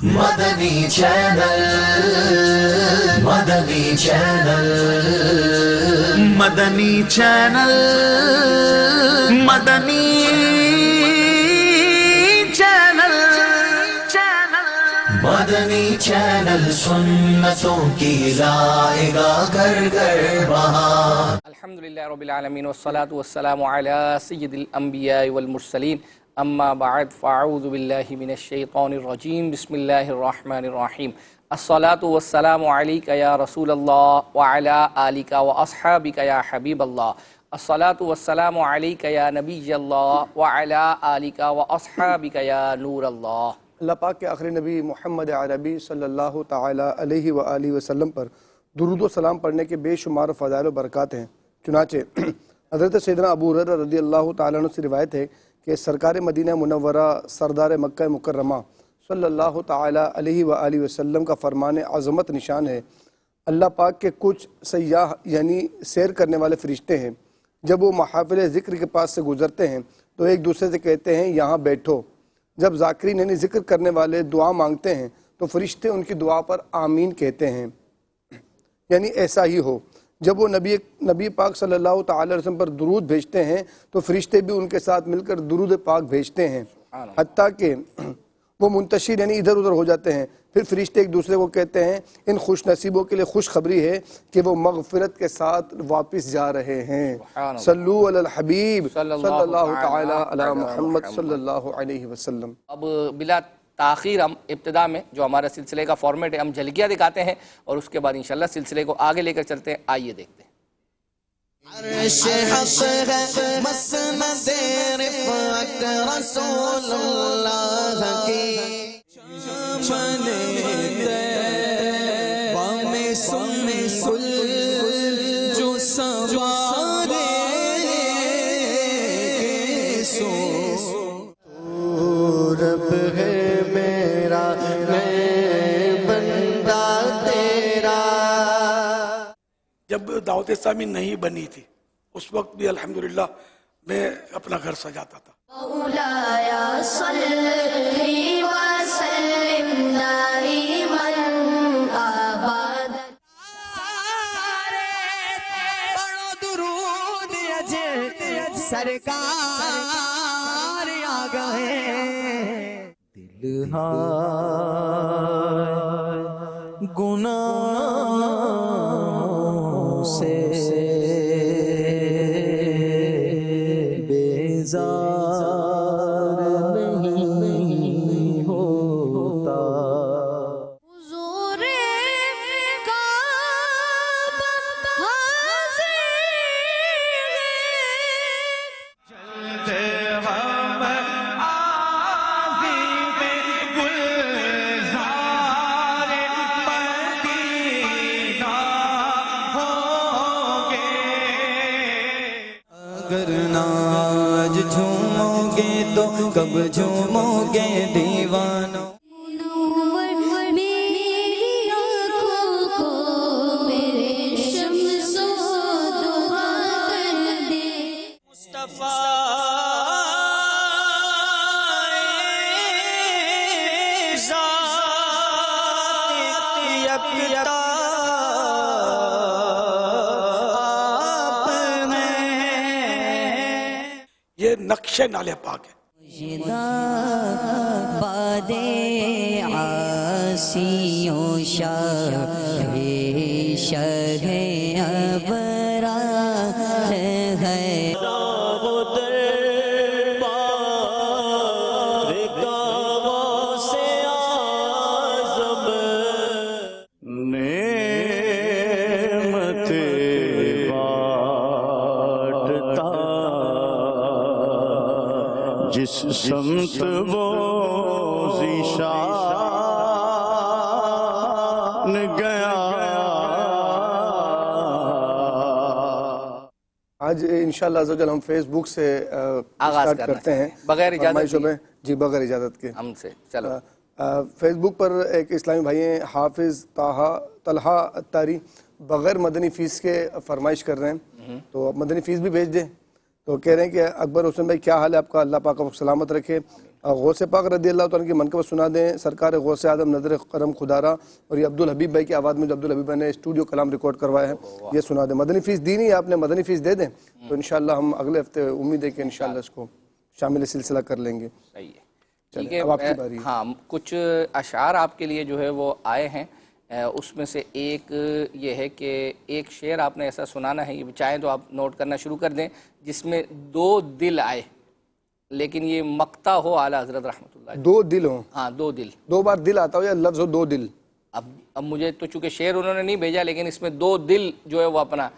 مدنی channel, مدنی channel, مدنی channel, مدنی channel, مدنی channel سنتوں کی لائے گا گھر گھر بہار۔ الحمدللہ رب العالمین والصلاة والسلام علی سید الانبیاء والمرسلین، اما بعد فاعوذ باللہ من الشیطان الرجیم، بسم اللہ الرحمن الرحیم۔ الصلاة والسلام علیک یا رسول اللہ وعلی آلک واصحابک یا حبیب اللہ۔ الصلاة والسلام علیک یا نبی اللہ وعلی آلک واصحابک یا نور اللہ۔ اللہ پاک کے آخری نبی محمد عربی صلی اللہ تعالیٰ علیہ وآلہ وسلم پر درود و سلام پڑھنے کے بے شمار فضائل و برکات ہیں۔ چنانچہ حضرت سیدنا ابو ہریرہ رضی اللہ تعالیٰ عنہ سے روایت ہے کہ سرکار مدینہ منورہ سردار مکہ مکرمہ صلی اللہ تعالیٰ علیہ وآلہ وسلم کا فرمان عظمت نشان ہے، اللہ پاک کے کچھ سیاح یعنی سیر کرنے والے فرشتے ہیں، جب وہ محافل ذکر کے پاس سے گزرتے ہیں تو ایک دوسرے سے کہتے ہیں یہاں بیٹھو۔ جب ذاکرین یعنی ذکر کرنے والے دعا مانگتے ہیں تو فرشتے ان کی دعا پر آمین کہتے ہیں، یعنی ایسا ہی ہو۔ جب وہ نبی پاک صلی اللہ تعالی علیہ وسلم پر درود بھیجتے ہیں تو فرشتے بھی ان کے ساتھ مل کر درود پاک بھیجتے ہیں، حتیٰ کہ وہ منتشر یعنی ادھر ادھر ہو جاتے ہیں۔ پھر فرشتے ایک دوسرے کو کہتے ہیں ان خوش نصیبوں کے لیے خوشخبری ہے کہ وہ مغفرت کے ساتھ واپس جا رہے ہیں۔ صلو علی الحبیب صلی اللہ تعالی علی محمد صلی اللہ علیہ وسلم۔ اب بلا تاخیر ہم ابتدا میں جو ہمارا سلسلے کا فارمیٹ ہے ہم جھلکیاں دکھاتے ہیں اور اس کے بعد انشاءاللہ سلسلے کو آگے لے کر چلتے ہیں۔ آئیے دیکھتے ہیں۔ عرش حق ہے مسند رفعت رسول اللہ کی، چمن طیبہ میں سن کل جو سوارے سو، تو رب ہے میرا میں بندہ تیرا۔ جب دعوت اسلامی نہیں بنی تھی اس وقت بھی الحمدللہ میں اپنا گھر سجاتا تھا۔ مولایا صلی وسلم دائما ابدا۔ بڑو درود اجے سرکار آ گئے، دل ہائے گناہوں سے بیزار نہیں ہوتا۔ حضور کعبہ حاضر چلتے ہم عازم گلزار مدینہ ہوں گے، اگر ناج جھومو گے تو کب جھومو گے دیوانوں۔ منور میری آنکھوں کو میرے شمس و ضحا کر دے۔ مصطفیٰ ذات یکتا آپ ہیں۔ یہ نقش نالے پاک ہے۔ باد عاصیوں شاہ شہ ابرا ہے، جس سمت وہ ذیشان گیا۔ آج انشاءاللہ عز و جل ہم فیس بک سے آغاز اسٹارٹ کرتے ہیں بغیر اجازت کے۔ جی بغیر اجازت کے ہم سے چلو۔ فیس بک پر ایک اسلامی بھائی ہیں حافظ طلحہ اتاری، بغیر مدنی فیس کے فرمائش کر رہے ہیں، تو آپ مدنی فیس بھی بھیج دیں۔ تو کہہ رہے ہیں کہ اکبر حسین بھائی کیا حال ہے آپ کا، اللہ پاک آپ کو سلامت رکھے، غوث پاک رضی اللہ تعالیٰ کی منقبت سنا دیں. سرکار غوث اعظم نظر کرم خدارا. اور یہ عبدالحبیب بھائی کی آواز میں جو عبدالحبیب بھائی نے اسٹوڈیو کلام ریکارڈ کروایا ہے یہ سنا دیں. مدنی فیس دی نہیں آپ نے, مدنی فیس دے دیں تو انشاءاللہ ہم اگلے ہفتے امید ہے کہ انشاءاللہ اس کو شامل سلسلہ کر لیں گے. صحیح ہے. چلیں ٹھیک اب آپ کی ہے. باری. ہاں کچھ اشعار آپ کے لیے جو ہے وہ آئے ہیں. اس میں سے ایک یہ ہے کہ ایک شعر آپ نے ایسا سنانا ہے, یہ چاہیں تو آپ نوٹ کرنا شروع کر دیں, جس میں 2 دل آئے لیکن یہ مقطع ہو اعلیٰ حضرت رحمۃ اللہ. 2 دل ہوں. ہاں 2 دل, 2 بار دل آتا ہو یا لفظ ہو 2 دل. اب مجھے تو چونکہ شعر انہوں نے نہیں بھیجا لیکن اس میں 2 دل جو ہے وہ اپنا,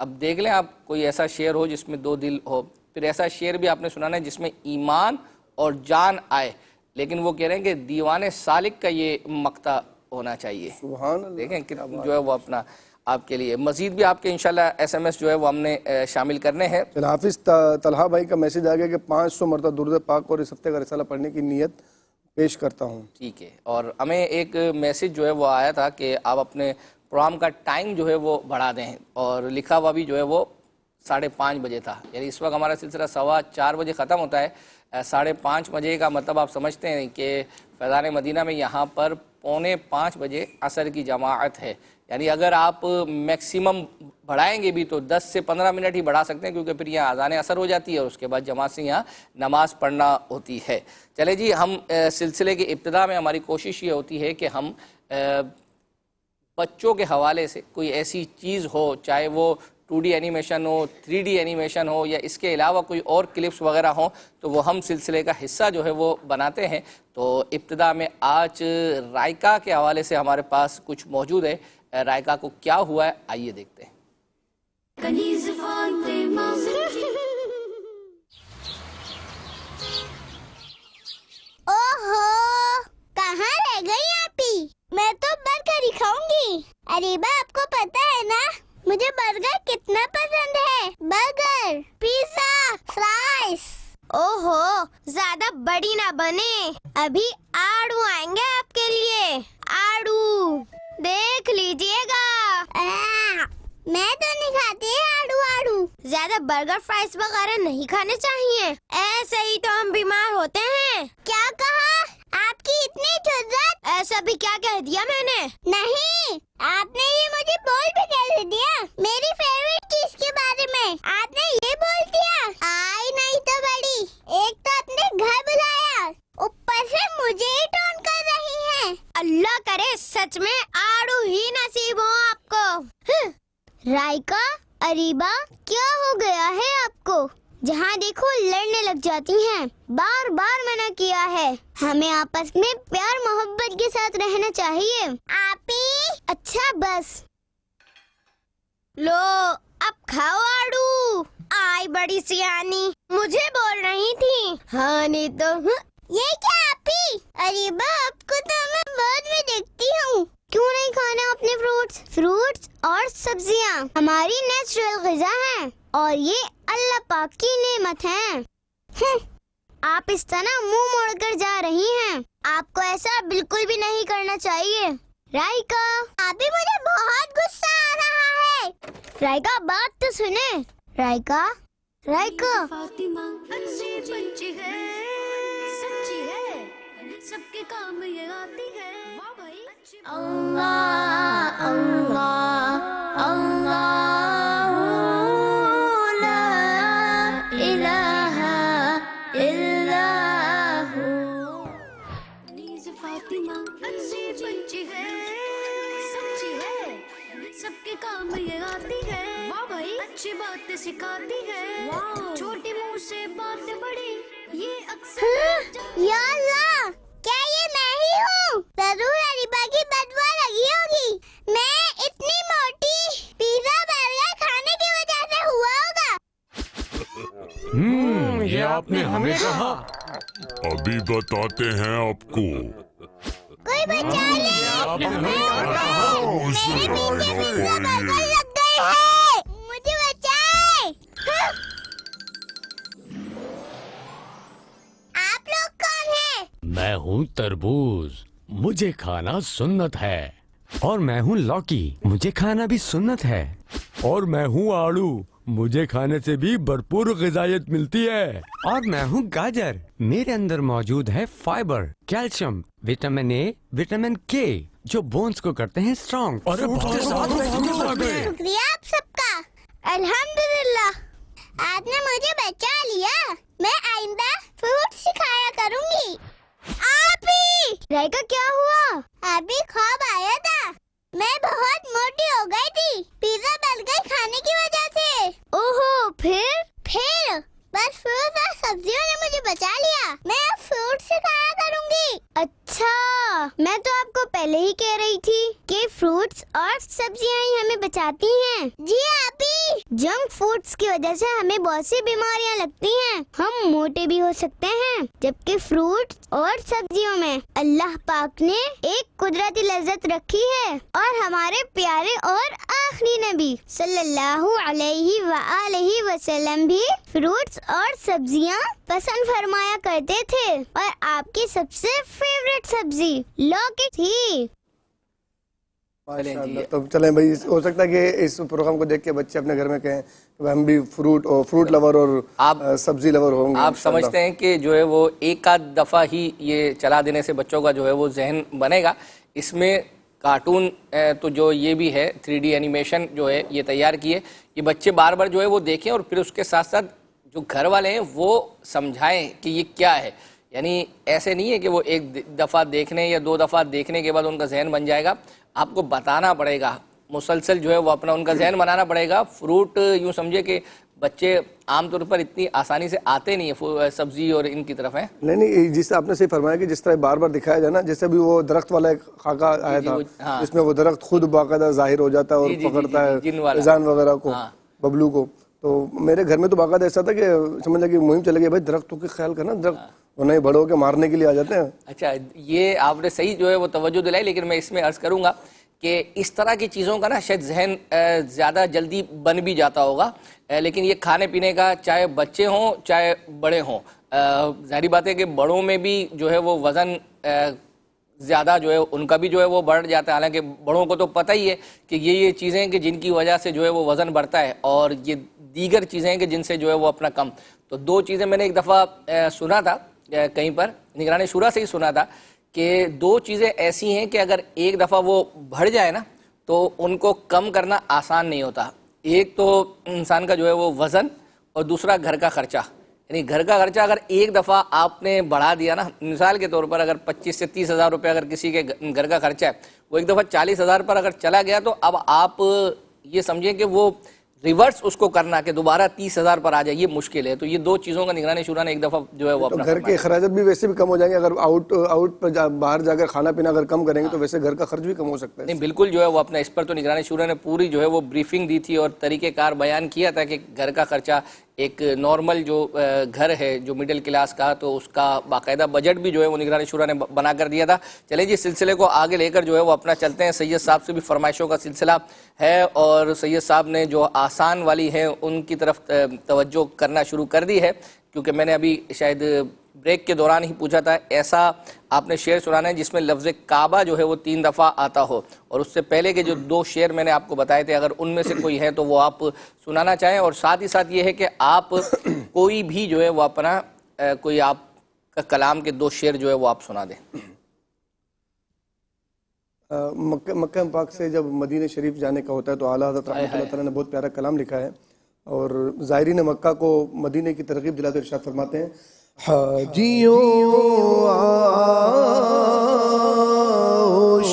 اب دیکھ لیں آپ کوئی ایسا شعر ہو جس میں 2 دل ہو. پھر ایسا شعر بھی آپ نے سنانا ہے جس میں ایمان اور جان آئے لیکن وہ کہہ رہے ہیں کہ دیوان سالک کا یہ مقطع ہونا چاہیے. سبحان اللہ. دیکھیں کہ جو ہے وہ اپنا آپ کے لیے مزید بھی آپ کے انشاءاللہ ایس ایم ایس جو ہے وہ ہم نے شامل کرنے ہیں. حافظ طلحہ بھائی کا میسیج آ گیا کہ 500 مرتبہ درود پاک اور اس ہفتے کا رسالہ پڑھنے کی نیت پیش کرتا ہوں. ٹھیک ہے. اور ہمیں ایک میسیج جو ہے وہ آیا تھا کہ آپ اپنے پروگرام کا ٹائم جو ہے وہ بڑھا دیں, اور لکھا ہوا بھی جو ہے وہ 5:30 بجے تھا. یعنی اس وقت ہمارا سلسلہ 4:15 بجے ختم ہوتا ہے. 5:30 بجے کا مطلب آپ سمجھتے ہیں کہ فیضان مدینہ میں یہاں پر 4:45 بجے عصر کی جماعت ہے. یعنی اگر آپ میکسیمم بڑھائیں گے بھی تو 10 سے 15 منٹ ہی بڑھا سکتے ہیں, کیونکہ پھر یہاں اذان عصر ہو جاتی ہے اور اس کے بعد جماعت سے یہاں نماز پڑھنا ہوتی ہے. چلے جی, ہم سلسلے کی ابتدا میں ہماری کوشش یہ ہوتی ہے کہ ہم بچوں کے حوالے سے کوئی ایسی چیز ہو, چاہے وہ 2D اینیمیشن ہو, 3D اینیمیشن ہو, یا اس کے علاوہ کوئی اور کلپس وغیرہ ہوں, تو وہ ہم سلسلے کا حصہ جو ہے وہ بناتے ہیں. تو ابتدا میں آج رائکا کے حوالے سے ہمارے پاس کچھ موجود ہے. رائکا کو کیا ہوا ہے آئیے دیکھتے ہیں. اوہو, کہاں رہ گئی آپ ہی؟ میں تو برگر ہی کھاؤں گی. اریبا آپ کو پتا ہے نا مجھے برگر کتنا پسند ہے. Burger, pizza, fries. اوہو, زیادہ بڑی نہ بنے, ابھی آڑو آئیں گے آپ کے لیے. آڑو دیکھ لیجئے گا. میں تو نہیں کھاتی آڑو. زیادہ برگر فرائز وغیرہ نہیں کھانے چاہیے, ایسے ہی تو ہم بیمار ہوتے ہیں. کیا کہا آپ کی اتنی جرات؟ ایسا بھی کیا کہہ دیا میں نے؟ نہیں, آپ نے یہ مجھے بول بھی کیسے دیا؟ میری فیوریٹ چیز کے بارے میں آپ نے یہ بول دیا. آئی نہیں تو بڑی, ایک تو اپنے گھر بلایا, اوپر سے مجھے ہی ٹون کر رہی ہیں. اللہ کرے سچ میں آڑو ہی نصیب ہو آپ کو. رائکا, اریبا, کیا ہو گیا ہے آپ کو؟ جہاں دیکھو لڑنے لگ جاتی ہیں. بار بار منع کیا ہے, ہمیں آپس میں پیار محبت کے ساتھ رہنا چاہیے. آپی, اچھا بس لو اب کھاؤ آڑو. آئی بڑی سیانی, مجھے بول رہی تھی. ہاں نہیں تو یہ کیا آپی؟ اریبا, آپ کو تو میں بعد میں دیکھتی ہوں. کیوں نہیں کھانا اپنے فروٹس اور سبزیاں؟ ہماری نیچرل غذا ہیں اور یہ اللہ پاک کی نعمت ہے. آپ اس طرح منہ موڑ کر جا رہی ہیں, آپ کو ایسا بالکل بھی نہیں کرنا چاہیے. رائکا, ابھی مجھے بہت غصہ آ رہا ہے. رائکا بات تو سنیں. رائکا فاطمہ اچھی بچی ہے, سچی ہے, سب کے کام یہ آتی ہے. واہ بھائی. اللہ اللہ اللہ لا الہ الا ہو. فاطمہ اچھی بچی ہے, سچی ہے, سب کے کام یہ آتی ہے. واہ بھائی. اچھی باتیں سکھاتی ہے. چھوٹی منہ سے بات بڑی, یہ اکثر. یا اللہ, کیا یہ میں ہی ہوں؟ ضرور اریبا کی بدوا لگی ہوگی. میں اتنی موٹی, پیزا برگر کھانے کی وجہ سے ہوا ہوگا. یہ آپ نے ہمیں کہا. ابھی بتاتے ہیں آپ کو. کوئی بچا لے, میرے پیچھے پیزا برگر لگ گئے ہیں, مجھے بچائے. آپ لوگ کون ہیں؟ میں ہوں تربوز, مجھے کھانا سنت ہے. اور میں ہوں لوکی, مجھے کھانا بھی سنت ہے. اور میں ہوں آڑو, مجھے کھانے سے بھی بھرپور غذائیت ملتی ہے. اور میں ہوں گاجر. میرے اندر موجود ہے fibre, calcium, vitamin A, vitamin کے, جو بونز کو کرتے ہیں اسٹرانگ. شکریہ آپ سب کا. الحمدللہ آپ نے مجھے بچا لیا. میں آئندہ فروٹ سکھایا کروں گی. آپ ہی ریکا کیا ہوا؟ ابھی خواب آیا تھا. میں بہت موٹی ہو گئی تھی پیزا برگر کھانے کی وجہ سے. اوہو پھر بس فروٹ اور سبزیوں نے مجھے بچا لیا. میں اب فروٹ سے کھایا کروں گی. اچھا میں تو آپ کو پہلے ہی کہہ رہی تھی کہ فروٹس اور سبزیاں ہی ہمیں بچاتی ہیں. جی آپی, جنک فوڈس کی وجہ سے ہمیں بہت سی بیماریاں لگتی ہیں. ہم موٹے بھی ہو سکتے ہیں, جبکہ فروٹس اور سبزیوں میں اللہ پاک نے ایک قدرتی لذت رکھی ہے. اور ہمارے پیارے اور آخری نبی صلی اللہ علیہ وآلہ وسلم بھی فروٹس اور سبزیاں پسند فرمایا کرتے تھے. اور آپ کی سب سے فیوریٹ سبزی لوکی تھی. تو چلیں بھائی, ہو سکتا ہے کہ اس پروگرام کو دیکھ کے بچے اپنے گھر میں کہیں کہ ہم بھی فروٹ لور اور سبزی لور ہوں گے. آپ سمجھتے ہیں کہ جو ہے وہ ایک آدھ دفعہ ہی یہ چلا دینے سے بچوں کا جو ہے وہ ذہن بنے گا؟ اس میں کارٹون تو جو یہ بھی ہے 3D اینیمیشن جو ہے یہ تیار کیے, یہ بچے بار بار جو ہے وہ دیکھیں اور پھر اس کے ساتھ ساتھ جو گھر والے ہیں وہ سمجھائیں کہ یہ کیا ہے. یعنی ایسے نہیں ہے کہ وہ ایک دفعہ دیکھنے یا 2 دفعہ دیکھنے کے بعد ان کا ذہن بن جائے گا. آپ کو بتانا پڑے گا, مسلسل جو ہے وہ اپنا ان کا ذہن بنانا پڑے گا. فروٹ یوں سمجھے کہ بچے عام طور پر اتنی آسانی سے آتے نہیں ہیں سبزی اور ان کی طرف ہیں. نہیں, جس آپ نے صحیح فرمایا کہ جس طرح بار بار دکھایا جائے نا, جیسے بھی وہ درخت والا ایک خاکہ آیا تھا جس میں وہ درخت خود باقاعدہ ظاہر ہو جاتا ہے اور پکڑتا ہے جان وغیرہ کو, ببلو کو. تو میرے گھر میں تو باقاعدہ ایسا تھا کہ سمجھ لیں کہ مہم چلے گئی, بھائی درختوں کے خیال کرنا, درخت انہیں بڑوں کے مارنے کے لیے آ جاتے ہیں. اچھا, یہ آپ نے صحیح جو ہے وہ توجہ دلائی, لیکن میں اس میں عرض کروں گا کہ اس طرح کی چیزوں کا نا شاید ذہن زیادہ جلدی بن بھی جاتا ہوگا, لیکن یہ کھانے پینے کا چاہے بچے ہوں چاہے بڑے ہوں, ظاہری بات ہے کہ بڑوں میں بھی جو ہے وہ وزن زیادہ جو ہے ان کا بھی جو ہے وہ بڑھ جاتا ہے. حالانکہ بڑوں کو تو پتہ ہی ہے کہ یہ چیزیں ہیں کہ جن کی وجہ سے جو ہے وہ وزن بڑھتا ہے, اور یہ دیگر چیزیں ہیں کہ جن سے جو ہے وہ اپنا کم. تو 2 چیزیں میں نے ایک دفعہ سنا تھا کہیں پر, نگران شورا سے ہی سنا تھا کہ 2 چیزیں ایسی ہیں کہ اگر ایک دفعہ وہ بڑھ جائے نا تو ان کو کم کرنا آسان نہیں ہوتا. ایک تو انسان کا جو ہے وہ وزن, اور دوسرا گھر کا خرچہ. یعنی گھر کا خرچہ اگر ایک دفعہ آپ نے بڑھا دیا نا, مثال کے طور پر اگر 25 سے 30 ہزار روپے اگر کسی کے گھر کا خرچہ ہے, وہ ایک دفعہ 40 ہزار پر اگر چلا گیا تو اب آپ یہ سمجھیں کہ وہ ریورس اس کو کرنا کہ دوبارہ 30 ہزار پر آ جائے, یہ مشکل ہے. تو یہ 2 چیزوں کا نگرانی شورا نے ایک دفعہ جو ہے وہ اپنا گھر کے اخراجات بھی ویسے بھی کم ہو جائیں گے. اگر آؤٹ پر باہر جا کر کھانا پینا اگر کم کریں گے تو ویسے گھر کا خرچ بھی کم ہو سکتا ہے. نہیں بالکل جو ہے وہ اپنا اس پر تو نگرانی شورا نے پوری جو ہے وہ بریفنگ دی تھی اور طریقہ کار بیان کیا تھا کہ گھر کا خرچہ ایک نارمل جو گھر ہے جو مڈل کلاس کا, تو اس کا باقاعدہ بجٹ بھی جو ہے وہ نگرانی شورا نے بنا کر دیا تھا. چلیں جی, سلسلے کو آگے لے کر جو ہے وہ اپنا چلتے ہیں. سید صاحب سے بھی فرمائشوں کا سلسلہ ہے, اور سید صاحب نے جو آسان والی ہیں ان کی طرف توجہ کرنا شروع کر دی ہے, کیونکہ میں نے ابھی شاید بریک کے دوران ہی پوچھا تھا ایسا آپ نے شعر سنانا ہے جس میں لفظ کعبہ جو ہے وہ 3 دفعہ آتا ہو, اور اس سے پہلے کے جو 2 شعر میں نے آپ کو بتائے تھے, اگر ان میں سے کوئی ہے تو وہ آپ سنانا چاہیں. اور ساتھ ہی ساتھ یہ ہے کہ آپ کوئی بھی جو ہے وہ اپنا کوئی آپ کا کلام کے 2 شعر جو ہے وہ آپ سنا دیں. مکہ پاک سے جب مدینہ شریف جانے کا ہوتا ہے تو اعلیٰ حضرت رحمۃ اللہ تعالیٰ نے بہت پیارا کلام لکھا ہے, اور زائرین مکہ کو مدینہ کی ترغیب دلاتے ارشاد فرماتے ہیں, حاجیوں آؤ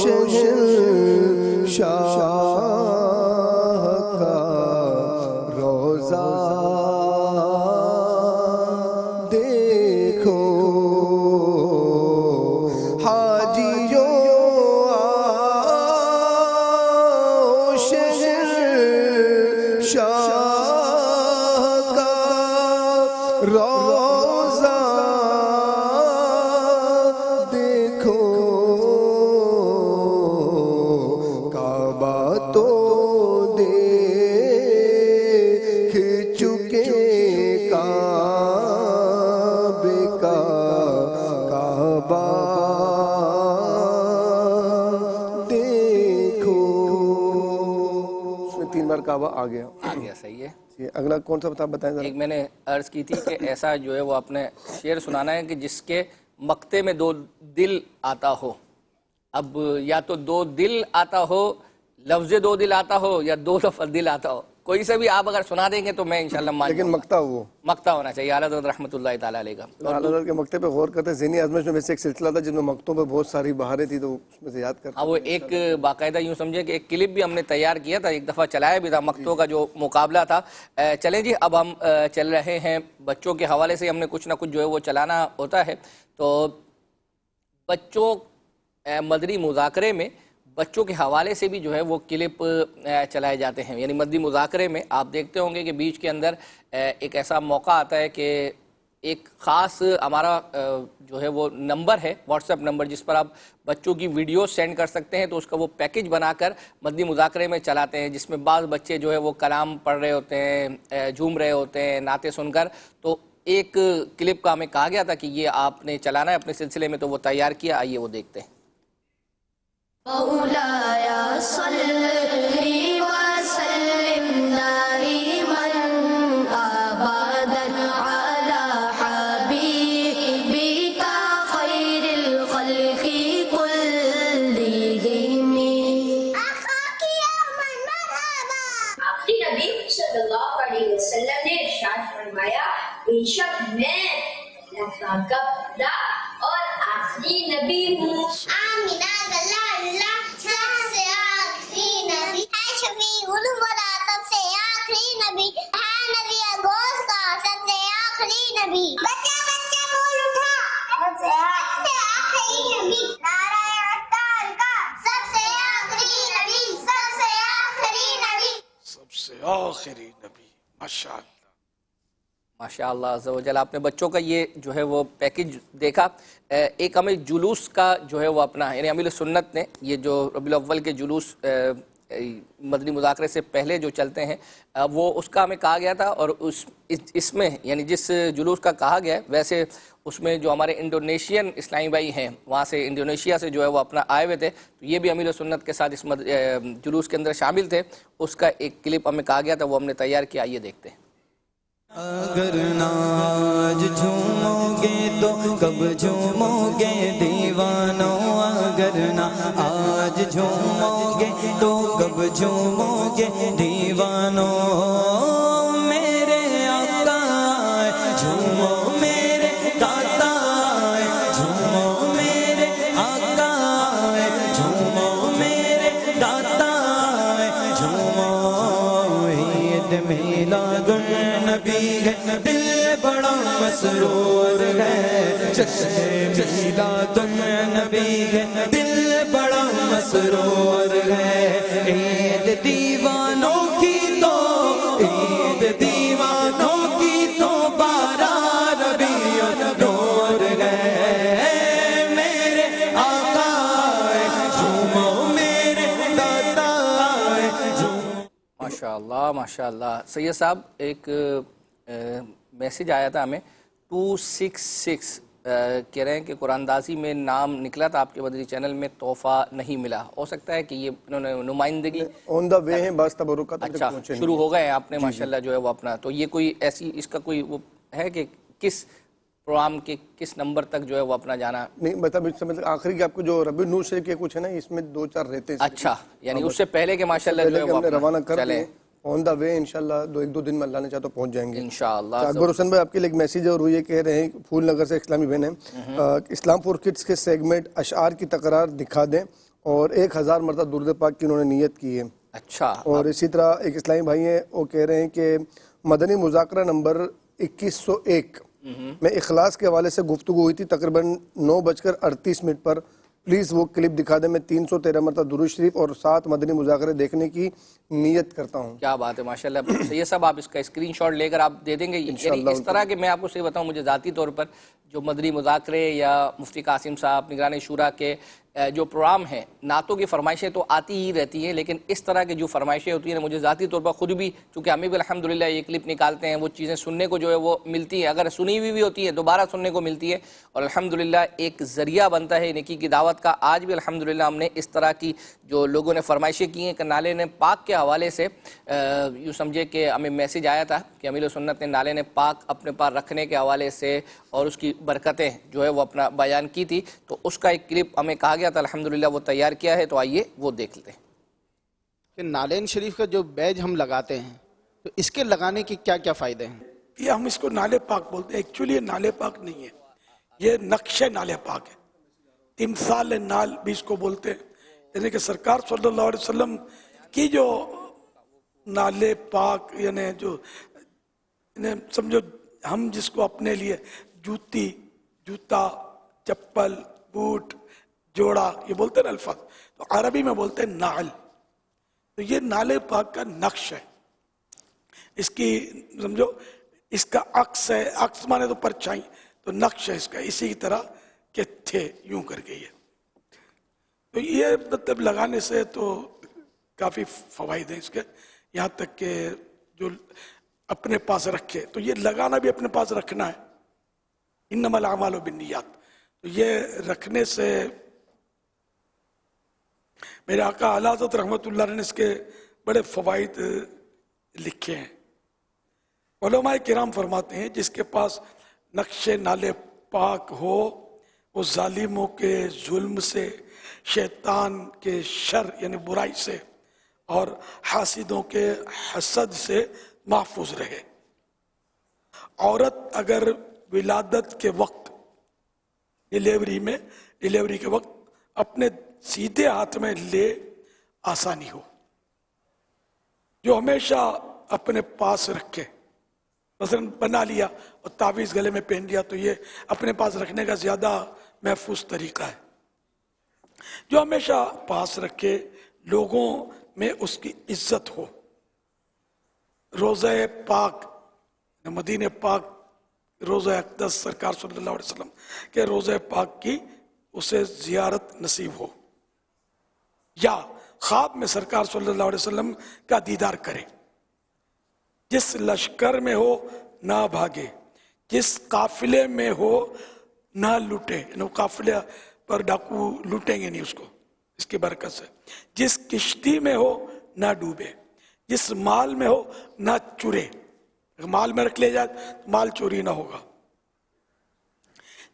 شہنشاہ کا روضہ دیکھو, حاجیوں آؤ شہنشاہ کا روضہ دیکھو, کعبہ اللہ کعبہ آ گیا. آ گیا, صحیح ہے. اگلا کون سا بتا بتائیں ذرا. ایک میں نے عرض کی تھی کہ ایسا جو ہے وہ آپ نے شعر سنانا ہے کہ جس کے مقطع میں 2 دل آتا ہو. اب یا تو 2 دل آتا ہو, لفظ 2 دل آتا ہو, یا 2 لفظ دل آتا ہو, کوئی سے بھی آپ اگر سنا دیں گے تو میں انشاءاللہ مان لیکن مقطع وہ مقطع ہونا چاہیے. اعلیٰ حضرت رحمۃ اللہ تعالیٰ علیہ کا. اعلیٰ حضرت کے مقطع پہ غور کرتے ہیں. ذہنی آزمائش میں ویسے ایک سلسلہ تھا جن میں مقطعوں پہ بہت ساری بہاریں تھی تو اس میں سے یاد کرتے ہیں. وہ ایک باقاعدہ یوں سمجھے کہ ایک کلپ بھی ہم نے تیار کیا تھا, ایک دفعہ چلایا بھی تھا, مقطعوں کا جو مقابلہ تھا. چلیں جی, اب ہم چل رہے ہیں بچوں کے حوالے سے. ہم نے کچھ نہ کچھ جو ہے وہ چلانا ہوتا ہے. تو بچوں مدنی مذاکرے میں بچوں کے حوالے سے بھی جو ہے وہ کلپ چلائے جاتے ہیں. یعنی مدنی مذاکرے میں آپ دیکھتے ہوں گے کہ بیچ کے اندر ایک ایسا موقع آتا ہے کہ ایک خاص ہمارا جو ہے وہ نمبر ہے, واٹس ایپ نمبر, جس پر آپ بچوں کی ویڈیو سینڈ کر سکتے ہیں. تو اس کا وہ پیکج بنا کر مدنی مذاکرے میں چلاتے ہیں, جس میں بعض بچے جو ہے وہ کلام پڑھ رہے ہوتے ہیں, جھوم رہے ہوتے ہیں نعتیں سن کر. تو ایک کلپ کا ہمیں کہا گیا تھا کہ یہ آپ نے چلانا ہے اپنے سلسلے میں, تو وہ تیار کیا. آئیے وہ دیکھتے ہیں. مولایا صلی وسلم دائما ابدا علی حبیبک خیر الخلق کلہم. آخری نبی صلی اللہ علیہ وسلم نے ارشاد فرمایا, بے شک میں اللہ کا پہلا اور آخری نبی ہوں. آمینہ اللہ سب سے آخری نبی ہے, شفیع الورا سب سے آخری نبی ہے, نبی گوسا سب سے آخری نبی. بچہ بچہ بول اٹھا, سب سے آخری نبی. نعرہ عطار کا سب سے آخری نبی, سب سے آخری نبی, سب سے آخری نبی. ماشاءاللہ ماشاءاللہ عز و جل. آپ نے بچوں کا یہ جو ہے وہ پیکج دیکھا. ایک ہمیں جلوس کا جو ہے وہ اپنا, یعنی امیر سنت نے یہ جو ربیع الاول کے جلوس مدنی مذاکرے سے پہلے جو چلتے ہیں, وہ اس کا ہمیں کہا گیا تھا. اور اس میں یعنی جس جلوس کا کہا گیا ہے, ویسے اس میں جو ہمارے انڈونیشین اسلامی بھائی ہیں وہاں سے انڈونیشیا سے جو ہے وہ اپنا آئے ہوئے تھے, تو یہ بھی امیر سنت کے ساتھ اس جلوس کے اندر شامل تھے. اس کا ایک کلپ ہمیں کہا گیا تھا, وہ ہم نے تیار کیا. آئیے دیکھتے ہیں. اگر ناج جھومو گے تو کب جھومو گے دیوانوں, اگر نا آج جھومو گے تو کب جھومو گے دیوانوں. میرے آقا جھومو, میرے داتا جھومو, میرے آقا جھومو, میرے داتا جھومو. عید میلاد النبی ہے, دل بڑا مسرور ہے, جشن میلاد النبی ہے, دل بڑا مسرور ہے. عید دیوانوں کی تو, عید دیوانوں کی تو, بارہ ربیع النور ہے. میرے آقا جھومو, میرے دادا جھومو. ماشاءاللہ ماشاءاللہ. سید صاحب ایک میسیج آیا تھا ہمیں 266, کہہ رہے ہیں کہ قرآن اندازی میں نام نکلا تھا آپ کے مدنی چینل میں, تحفہ نہیں ملا. ہو سکتا ہے کہ یہ انہوں نے نمائندگی آن دا وے ہیں, بعض تبرکات اچھا شروع ہو گئے ہیں آپ نے ماشاءاللہ جو ہے وہ اپنا. تو یہ کوئی ایسی اس کا کوئی وہ ہے کہ کس پروگرام کے کس نمبر تک جو ہے وہ اپنا جانا؟ نہیں مطلب آخری کے آپ کو جو ربیع النور شریف کے کچھ ہے نا, اس میں 2-4 رہتے ہیں. اچھا, یعنی اس سے پہلے کہ ماشاءاللہ جو ہے وہ روانہ کر دیں آن دا وے, انشاءاللہ 1-2 دن میں اللہ نے چاہا تو پہنچ جائیں گے انشاءاللہ. اکبر حسین بھائی آپ کے لیے ایک میسیج ہے, اور وہ یہ کہہ رہے ہیں, پھول نگر سے اسلامی بہن ہیں, اسلام فور کڈس کے سیگمنٹ اشعار کی تکرار دکھا دیں, اور 1000 مرتبہ درود پاک کی انہوں نے نیت کی ہے. اچھا. اور اسی طرح ایک اسلامی بھائی ہیں, وہ کہہ رہے ہیں کہ مدنی مذاکرہ نمبر 2101 میں اخلاص کے حوالے سے گفتگو ہوئی تھی تقریباً 9:38 پر, پلیز وہ کلپ دکھا دیں. میں 313 مرتبہ درود شریف اور 7 مدنی مذاکرے دیکھنے کی نیت کرتا ہوں. کیا بات ہے ماشاءاللہ. یہ سب آپ اس کا اسکرین شاٹ لے کر آپ دے دیں گے. یعنی اس طرح کہ میں آپ کو صحیح بتاؤں, مجھے ذاتی طور پر جو مدنی مذاکرے یا مفتی قاسم صاحب نگران شورا کے جو پروگرام ہیں نعتوں کی فرمائشیں تو آتی ہی رہتی ہیں، لیکن اس طرح کی جو فرمائشیں ہوتی ہیں مجھے ذاتی طور پر خود بھی، چونکہ ہمیں بھی الحمدللہ یہ کلپ نکالتے ہیں، وہ چیزیں سننے کو جو ہے وہ ملتی ہیں، اگر سنی ہوئی بھی ہوتی ہے دوبارہ سننے کو ملتی ہے، اور الحمدللہ ایک ذریعہ بنتا ہے نیکی کی دعوت کا۔ آج بھی الحمدللہ ہم نے اس طرح کی جو لوگوں نے فرمائشیں کی ہیں کہ نالے نے پاک کے حوالے سے یوں سمجھے کہ ہمیں میسیج آیا تھا کہ امیر سنت نے نالے نے پاک اپنے پاس رکھنے کے حوالے سے اور اس کی برکتیں جو ہے وہ اپنا بیان کی تھی، تو اس کا ایک کلپ ہمیں کہا گیا تھا الحمدللہ وہ تیار کیا ہے، تو آئیے وہ دیکھ لیتے ہیں کہ نالین شریف کا جو بیج ہم لگاتے ہیں تو اس کے لگانے کی کیا کیا فائدے ہیں؟ یہ ہم اس کو نالے پاک بولتے ہیں، ایکچولی یہ نالے پاک نہیں ہے، یہ نقش نالے پاک ہے، تمثال نال بھی اس کو بولتے ہیں، یعنی کہ سرکار صلی اللہ علیہ وسلم کی جو نالے پاک، یعنی جو سمجھو ہم جس کو اپنے لیے جوتی، جوتا، چپل، بوٹ، جوڑا یہ بولتے ہیں نا الفاظ، تو عربی میں بولتے ہیں نعل، تو یہ نالے پاک کا نقش ہے، اس کی سمجھو اس کا عکس ہے، عکس مانے تو پرچھائی، تو نقش ہے اس کا، اسی کی طرح کہ تھے یوں کر کے یہ، تو یہ مطلب لگانے سے تو کافی فوائد ہیں اس کے، یہاں تک کہ جو اپنے پاس رکھے، تو یہ لگانا بھی اپنے پاس رکھنا ہے، انما الاعمال بالنیات، تو یہ رکھنے سے میرے آقا اعلیٰ حضرت رحمت اللہ علیہ نے اس کے بڑے فوائد لکھے ہیں۔ علماء کرام فرماتے ہیں جس کے پاس نقش نالے پاک ہو وہ ظالموں کے ظلم سے، شیطان کے شر یعنی برائی سے، اور حاسدوں کے حسد سے محفوظ رہے۔ عورت اگر ولادت کے وقت، ڈیلیوری کے وقت اپنے سیدھے ہاتھ میں لے آسانی ہو، جو ہمیشہ اپنے پاس رکھے، مثلا بنا لیا اور تعویذ گلے میں پہن لیا، تو یہ اپنے پاس رکھنے کا زیادہ محفوظ طریقہ ہے، جو ہمیشہ پاس رکھے، لوگوں میں اس کی عزت ہو۔ روضہ پاک، مدینہ پاک، روضہ اقدس سرکار صلی اللہ علیہ وسلم کے روضہ پاک کی اسے زیارت نصیب ہو، یا خواب میں سرکار صلی اللہ علیہ وسلم کا دیدار کرے۔ جس لشکر میں ہو نہ بھاگے، جس قافلے میں ہو نہ لوٹے، یعنی قافلے پر ڈاکو لوٹیں گے نہیں اس کو، اس کی برکت سے۔ جس کشتی میں ہو نہ ڈوبے، جس مال میں ہو نہ چرے، مال میں رکھ لے جائے تو مال چوری نہ ہوگا۔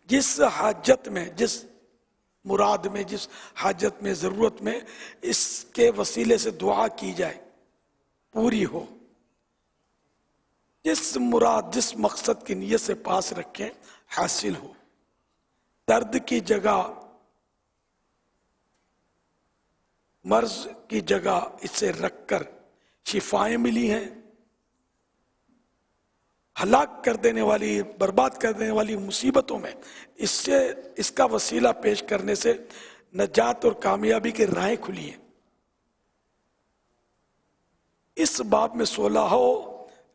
جس حاجت میں، جس مراد میں، جس حاجت میں، ضرورت میں اس کے وسیلے سے دعا کی جائے پوری ہو۔ جس مراد، جس مقصد کی نیت سے پاس رکھیں حاصل ہو۔ درد کی جگہ، مرض کی جگہ اسے رکھ کر شفائیں ملی ہیں۔ ہلاک کر دینے والی، برباد کر دینے والی مصیبتوں میں اس کا وسیلہ پیش کرنے سے نجات اور کامیابی کی راہیں کھلی ہیں۔ اس باب میں 16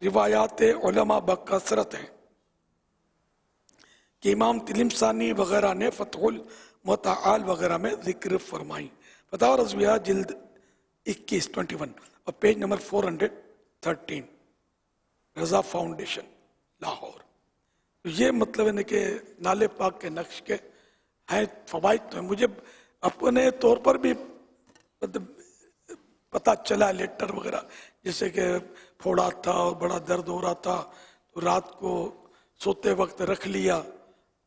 روایات علماء بکثرت ہیں کہ امام تلمسانی وغیرہ نے فتح المتعال وغیرہ میں ذکر فرمائی۔ فتاوی رضویہ جلد 21 اور پیج نمبر 413، رضا فاؤنڈیشن لاہور۔ یہ مطلب ہے کہ نالے پاک کے نقش کے ہیں فوائد تو ہیں، مجھے اپنے طور پر بھی پتہ چلا لیٹر وغیرہ، جیسے کہ پھوڑا تھا اور بڑا درد ہو رہا تھا تو رات کو سوتے وقت رکھ لیا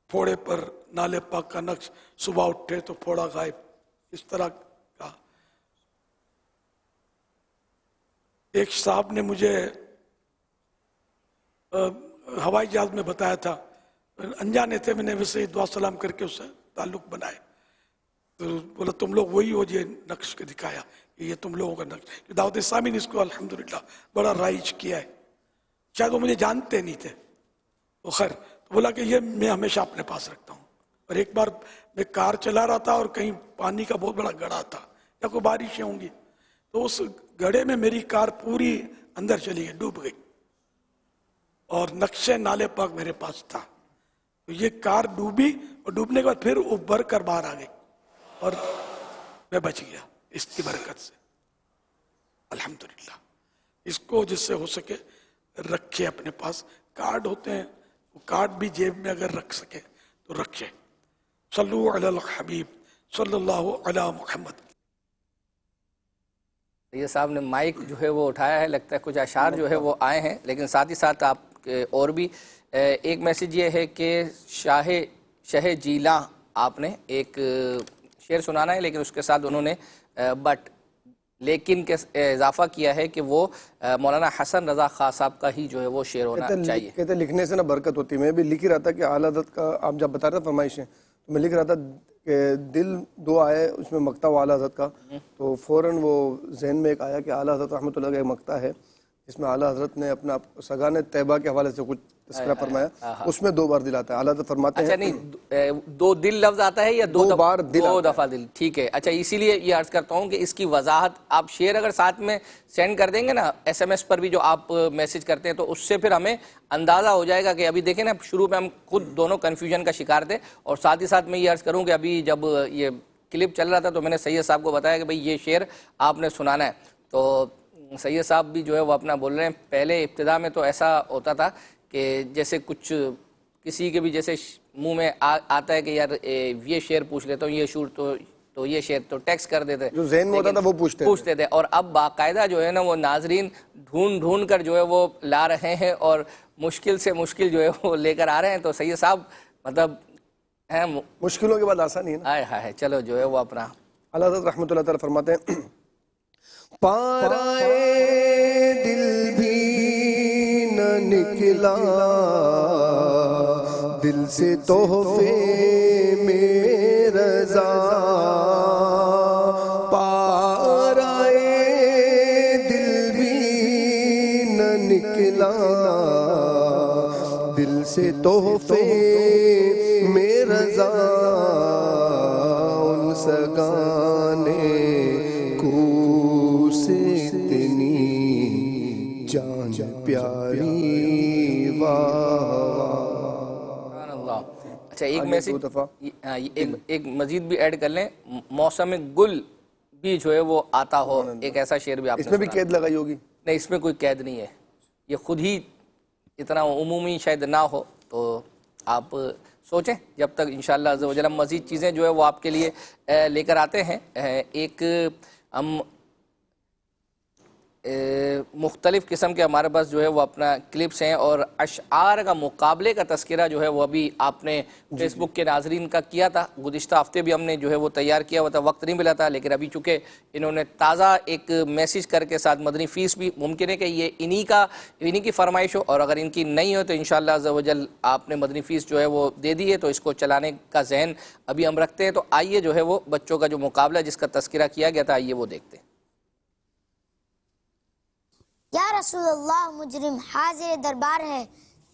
پھوڑے پر نالے پاک کا نقش، صبح اٹھے تو پھوڑا غائب، اس طرح کا۔ ایک صاحب نے مجھے ہوائی جہاز میں بتایا تھا، انجانے تھے، میں نے ویسے ہی دعا سلام کر کے اس سے تعلق بنائے، تو بولا تم لوگ وہی ہو جو نقش کے دکھایا، یہ تم لوگوں کا نقش۔ دعوت اسلامی نے اس کو الحمدللہ بڑا رائج کیا ہے، شاید وہ مجھے جانتے نہیں تھے، تو خیر تو بولا کہ یہ میں ہمیشہ اپنے پاس رکھتا ہوں۔ اور ایک بار میں کار چلا رہا تھا اور کہیں پانی کا بہت بڑا گڑھا تھا یا کوئی بارشیں ہوں گی، تو اس گڑھے میں میری کار پوری اندر چلی گئی، ڈوب گئی، اور نقش نالے پاک میرے پاس تھا، تو یہ کار ڈوبی اور ڈوبنے کے بعد پھر ابھر کر باہر آ گئی۔ اور میں بچ گیا اس کی برکت سے، الحمدللہ۔ اس کو جس سے ہو سکے رکھے اپنے پاس، کارڈ ہوتے ہیں وہ کارڈ بھی جیب میں اگر رکھ سکے تو رکھے۔ صلو علی الحبیب صلی اللہ علی محمد۔ یہ صاحب نے مائک جو ہے وہ اٹھایا ہے، لگتا ہے کچھ اشعار جو ہے وہ آئے ہیں، لیکن ساتھ ہی ساتھ آپ کے اور بھی ایک میسیج یہ ہے کہ شہ جیلاں آپ نے ایک شعر سنانا ہے، لیکن اس کے ساتھ انہوں نے بٹ لیکن کے اضافہ کیا ہے کہ وہ مولانا حسن رضا خان صاحب کا ہی جو ہے وہ شعر ہونا چاہیے۔ کہتے ہیں لکھنے سے نہ برکت ہوتی ہے۔ میں بھی لکھ ہی رہا تھا کہ اعلیٰ حضرت کا آپ جب بتا رہے تھے فرمائشیں، تو میں لکھ رہا تھا کہ دل دو آئے اس میں مقطع و اعلیٰ حضرت کا، تو فوراً وہ ذہن میں ایک آیا کہ اعلیٰ حضرت رحمۃ اللہ کا ایک مقطع ہے جس میں اعلیٰ حضرت نے اپنا سگان طیبہ کے حوالے سے کچھ تذکرہ فرمایا، اس میں 2 بار دل آتا ہے۔ اعلیٰ حضرت فرماتے ہیں اچھا نہیں 2 دل لفظ آتا ہے یا 2 بار دل؟ 2 دفعہ دل، ٹھیک ہے۔ اچھا اسی لیے یہ عرض کرتا ہوں کہ اس کی وضاحت آپ شعر اگر ساتھ میں سینڈ کر دیں گے نا SMS پر بھی جو آپ میسج کرتے ہیں، تو اس سے پھر ہمیں اندازہ ہو جائے گا کہ ابھی دیکھیں نا شروع میں ہم خود دونوں کنفیوژن کا شکار تھے، اور ساتھ ہی ساتھ میں یہ عرض کروں کہ ابھی جب یہ کلپ چل رہا تھا تو میں نے سید صاحب کو بتایا کہ بھئی یہ شعر آپ نے سنانا ہے، تو سید صاحب بھی جو ہے وہ اپنا بول رہے ہیں۔ پہلے ابتدا میں تو ایسا ہوتا تھا کہ جیسے کچھ کسی کے بھی جیسے منہ میں آتا ہے کہ یار یہ شعر پوچھ لیتا ہوں، یہ شور تو یہ شعر تو ٹیکسٹ کر دیتے، جو ذہن میں ہوتا تھا وہ پوچھتے تھے، اور اب باقاعدہ جو ہے نا وہ ناظرین ڈھونڈ کر جو ہے وہ لا رہے ہیں، اور مشکل سے مشکل جو ہے وہ لے کر آ رہے ہیں۔ تو سید صاحب مطلب ہیں مشکلوں کے بعد آسانی ہے نا۔ ہے چلو جو ہے وہ اپنا اعلیٰ حضرت رحمۃ اللہ تعالی فرماتے ہیں پارائے دل بھی نہ نکلا دل سے تحفے میں رضا، پارائے دل بھی نہ نکلا دل سے تحفے میں رضا، ان سگانے جان پیاری اچھا ایک میسج ایک مزید بھی ایڈ کر لیں، موسم گل بھی جو ہے وہ آتا ہو، ایک ایسا شعر بھی آپ اس میں بھی قید لگائی ہوگی؟ نہیں اس میں کوئی قید نہیں ہے، یہ خود ہی اتنا عمومی شاید نہ ہو، تو آپ سوچیں جب تک انشاءاللہ عز و جل مزید چیزیں جو ہے وہ آپ کے لیے لے کر آتے ہیں۔ ایک ہم مختلف قسم کے ہمارے پاس جو ہے وہ اپنا کلپس ہیں، اور اشعار کا مقابلے کا تذکرہ جو ہے وہ ابھی آپ نے فیس بک کے ناظرین کا کیا تھا، گزشتہ ہفتے بھی ہم نے جو ہے وہ تیار کیا ہوا تھا، وقت نہیں ملا تھا، لیکن ابھی چونکہ انہوں نے تازہ ایک میسیج کر کے ساتھ مدنی فیس بھی ممکن ہے کہ یہ انہی کی فرمائش ہو، اور اگر ان کی نہیں ہو تو انشاءاللہ عز و جل آپ نے مدنی فیس جو ہے وہ دے دی ہے، تو اس کو چلانے کا ذہن ابھی ہم رکھتے ہیں۔ تو آئیے جو ہے وہ بچوں کا جو مقابلہ جس کا تذکرہ کیا گیا تھا آئیے وہ دیکھتے ہیں۔ یا رسول اللہ مجرم حاضر دربار ہے،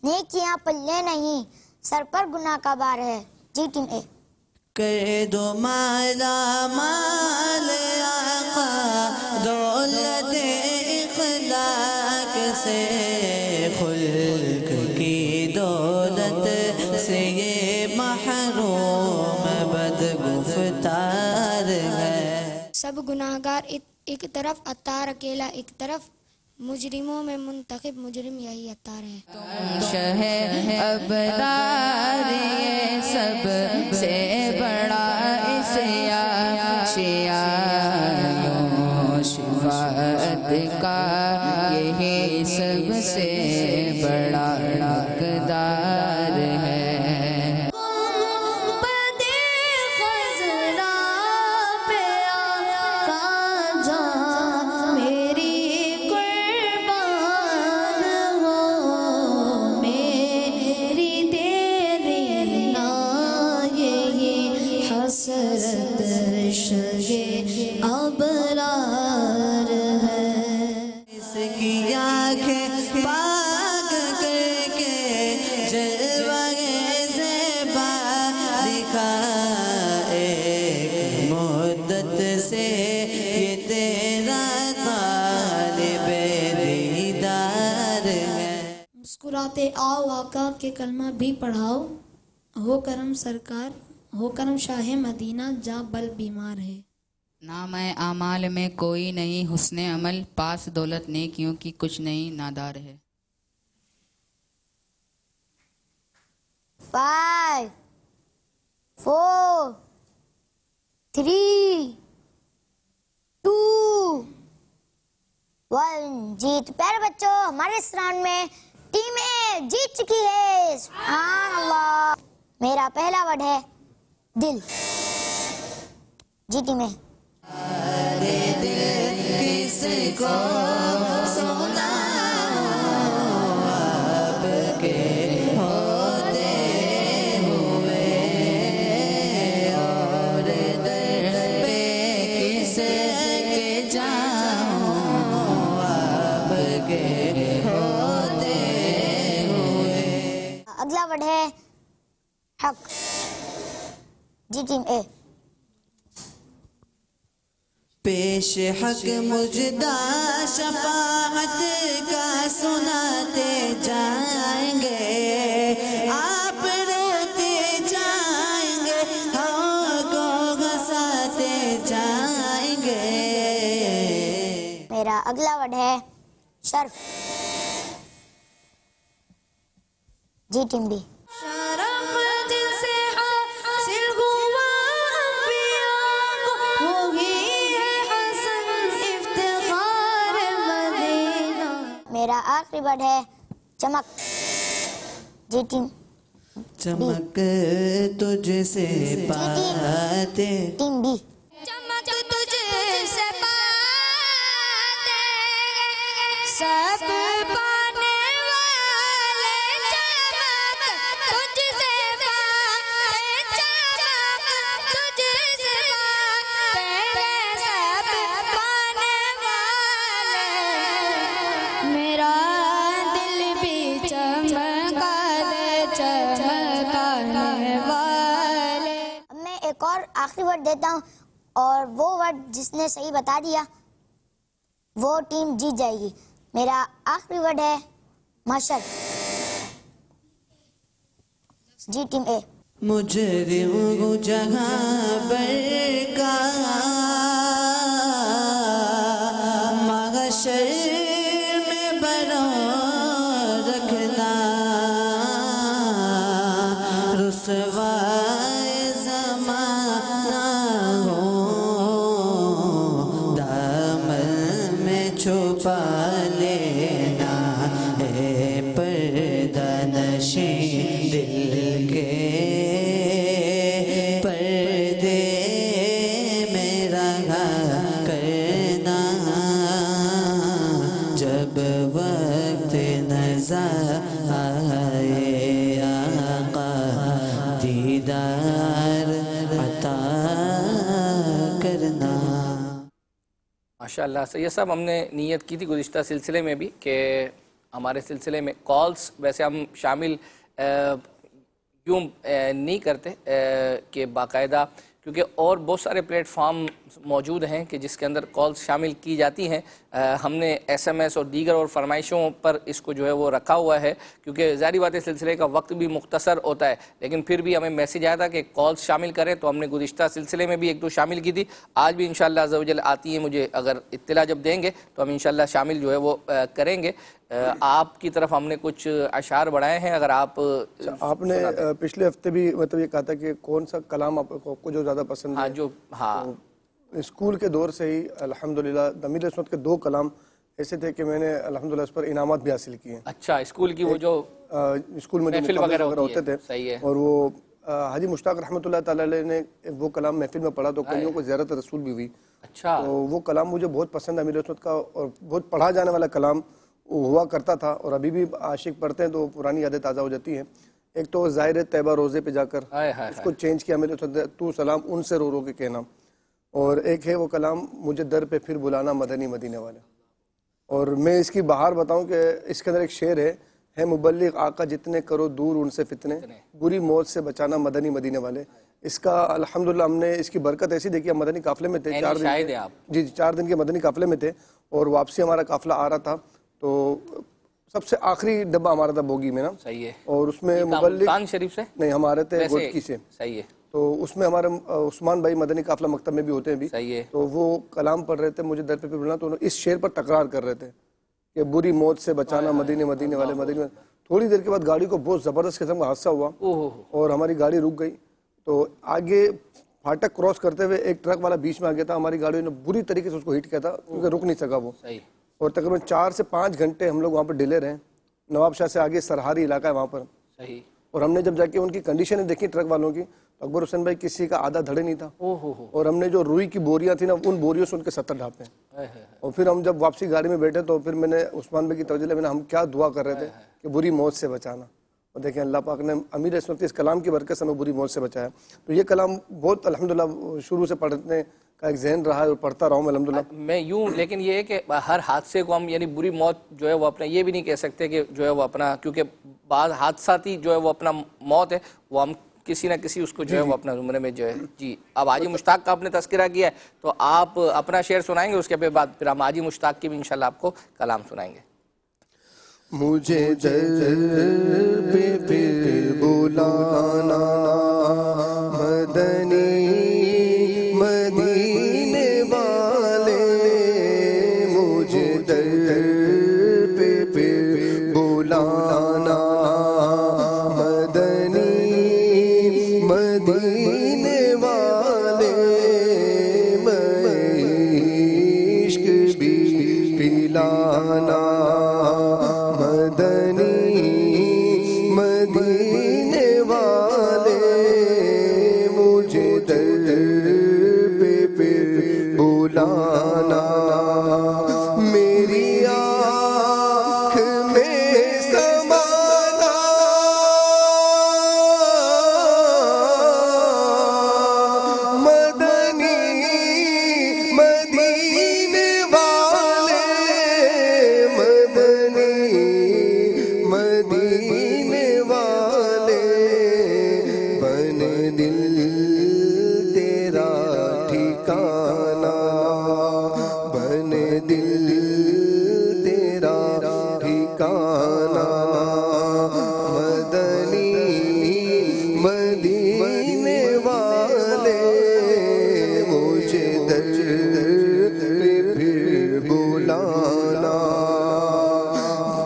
نیکیاں پلے نہیں سر پر گناہ کا بار ہے۔ جی ٹیم اے کر دو مالا مال آقا دولت اخلاق سے، خلق کی دولت سے یہ محروم بدگفتار ہے۔ سب گناہگار ایک طرف، عطار اکیلا ایک طرف، مجرموں میں منتخب مجرم یہی عطار ہے۔ تم شہ ابرار یہ سب سے بڑا شفاعت کا یہی سب سے بڑا حقدار ہے۔ مسکراتے آؤ آقا کے کلمہ بھی پڑھاؤ، ہو کرم سرکار ہو کرم شاہ مدینہ جا بل بیمار ہے. نام اعمال میں کوئی نہیں حسن عمل، پاس دولت نیکیوں کی کچھ نہیں نادار ہے. 5 4 3 2 1. جیت پیارے بچوں، ہمارے اس راؤنڈ میں ٹیم اے جیت چکی ہے. سبحان اللہ. میرا پہلا ورڈ ہے دل. جی ٹیم اے. کس کو سونا آپ کے ہوتے ہوئے، اور در پہ کس کے جاؤں آپ کے ہوتے ہوئے. اگلا ورڈ ہے حق. جی ٹیم اے. پیش حق مجدہ شفاعت کا سناتے جائیں گے، آپ روتے جائیں گے، ہم کو ہنساتے جائیں گے. میرا اگلا ورڈ ہے شرف. جی ٹیم بی. شرف جن سے حاصل ہوا انبیاء کو، وہی ہے حسن افتخار مدینہ. میرا آخری ورڈ ہے چمک. جی ٹیم. چمک تجھ سے پاتے. Team B. چمک تجھ سے پاتے سب پانے والے، چمک تجھ سے پاتے، چمک تجھ سے پاتے سب پانے والے. میرا دل بھی چمکا دے چمکانے والے. اب میں ایک اور آخری ورڈ دیتا ہوں، اور وہ ورڈ جس نے صحیح بتا دیا وہ ٹیم جیت جائے گی. میرا آخری ورڈ ہے محشر. جی ٹیم اے. مجرم جہاں بر کا محشر میں بنا رکھنا، رسوائے زمانہ ہو دامن میں چھپا لینا، اے پردہ نشین دل کے پردے میں رہا کرنا، جب وقت نظر آئے آقا دیدار عطا کرنا. ماشاءاللہ. سید صاحب، ہم نے نیت کی تھی گزشتہ سلسلے میں بھی کہ ہمارے سلسلے میں کالز ویسے ہم شامل یوں نہیں کرتے کہ باقاعدہ، کیونکہ اور بہت سارے پلیٹ فارم موجود ہیں کہ جس کے اندر کالز شامل کی جاتی ہیں. ہم نے ایس ایم ایس اور دیگر اور فرمائشوں پر اس کو جو ہے وہ رکھا ہوا ہے، کیونکہ ظاہری بات ہے سلسلے کا وقت بھی مختصر ہوتا ہے، لیکن پھر بھی ہمیں میسیج آیا تھا کہ کالز شامل کریں، تو ہم نے گزشتہ سلسلے میں بھی ایک دو شامل کی تھی. آج بھی انشاءاللہ عز و جل آتی ہیں، مجھے اگر اطلاع جب دیں گے تو ہم انشاءاللہ شامل جو ہے وہ کریں گے. آپ کی طرف ہم نے کچھ اشعار بڑھائے ہیں، اگر آپ نے پچھلے ہفتے بھی مطلب یہ کہا تھا کہ کون سا کلام آپ کو جو زیادہ پسند ہے. جو اسکول کے دور سے ہی الحمدللہ ضمیر سنت کے 2 کلام ایسے تھے کہ میں نے الحمدللہ اس پر انعامات بھی حاصل کیے ہیں. اچھا، اسکول کی وہ جو اسکول میں محفل وغیرہ ہوتے تھے، صحیح ہے. اور وہ حاجی مشتاق رحمۃ اللہ تعالی علیہ نے وہ کلام محفل میں پڑھا تو کئیوں کو زیارت رسول بھی ہوئی. اچھا، تو وہ کلام مجھے بہت پسند ہے امیر سنت کا، اور بہت پڑھا جانے والا کلام ہوا کرتا تھا، اور ابھی بھی عاشق پڑھتے ہیں تو پرانی یادیں تازہ ہو جاتی ہیں. ایک تو ظاہر طیبہ روزے پہ جا کر اس کو چینج کیا امیر سنت، تو سلام ان سے رو رو کے کہنا. اور ایک ہے وہ کلام مجھے در پہ پھر بلانا مدنی مدینے والے. اور میں اس کی بہار بتاؤں کہ اس کے اندر ایک شعر ہے مبلغ آقا جتنے کرو دور ان سے فتنے، بری موت سے بچانا مدنی مدینے والے. اس کا الحمدللہ ہم نے اس کی برکت ایسی دیکھی. ہم مدنی قافلے میں تھے 4 دن، 4 دن کے مدنی قافلے میں تھے، اور واپسی ہمارا قافلہ آ رہا تھا تو سب سے آخری ڈبہ ہمارا تھا بوگی میں نا. صحیح ہے. اور اس میں مبلغ خان شریف سے نہیں، ہمارے تھے گوٹکی سے. صحیح ہے. تو اس میں ہمارے عثمان بھائی مدنی قافلہ مکتب میں بھی ہوتے ہیں ابھی. صحیح ہے. تو وہ کلام پڑھ رہے تھے, مجھے در پہ بولنا, تو اس شعر پر تکرار کر رہے تھے کہ بری موت سے بچانا مدینے مدینے والے مدینے. تھوڑی دیر کے بعد گاڑی کو بہت زبردست قسم کا حادثہ ہوا اور ہماری گاڑی رک گئی. تو آگے پھاٹک کراس کرتے ہوئے ایک ٹرک والا بیچ میں آ گیا تھا, ہماری گاڑی نے بری طریقے سے اس کو ہٹ کیا تھا کیونکہ رک نہیں سکا وہ. اور تقریباً 4 سے 5 گھنٹے ہم لوگ وہاں پر ڈیلے رہے. نواب شاہ سے آگے سرحاری علاقہ ہے وہاں پر. اور ہم نے جب جا کے ان کی کنڈیشنیں دیکھی ٹرک والوں کی, تو اکبر حسین بھائی کسی کا آدھا دھڑے نہیں تھا. اور ہم نے جو روئی کی بوریاں تھیں نا, ان بوریوں سے ان کے 70 ڈھانپے. اور پھر ہم جب واپسی گاڑی میں بیٹھے تو پھر میں نے عثمان بھائی کی توجہ لے, میں نے ہم کیا دعا کر رہے تھے کہ بری موت سے بچانا. اور دیکھیں اللہ پاک نے امیر اس وقت اس کلام کی برکت سے ہمیں بری موت سے بچایا. تو یہ کلام بہت الحمدللہ شروع سے پڑھنے کا ایک ذہن رہا ہے اور پڑھتا رہا ہوں میں الحمدللہ. میں یوں, لیکن یہ ہے کہ ہر حادثے کو ہم یعنی بری موت جو ہے وہ اپنا یہ بھی نہیں کہہ سکتے کہ جو ہے وہ اپنا, کیونکہ بعض حادثاتی جو ہے وہ اپنا موت ہے, وہ ہم کسی نہ کسی اس کو جو ہے وہ اپنا زمرے میں جو ہے. جی اب حاجی مشتاق کا آپ نے تذکرہ کیا ہے, تو آپ اپنا شعر سنائیں گے, اس کے بعد پھر ہم حاجی مشتاق کی بھی انشاءاللہ آپ کو کلام سنائیں گے. مجھے در پہ پھر بلانا مدنی مدینے والے, مجھے در پہ پھر بلانا مدنی مدینے والے, میں عشق بھی پلانا مدنی مدینے والے, مجھے در پہ پھر بلانا. میری آنکھ میں سمانا مدنی مدینے والے, مدینے والے, بن دل تیرا ٹھکانا, بن دل تیرا ٹھکانا, مدنی مدینے والے, مجھے در پہ پھر بلانا.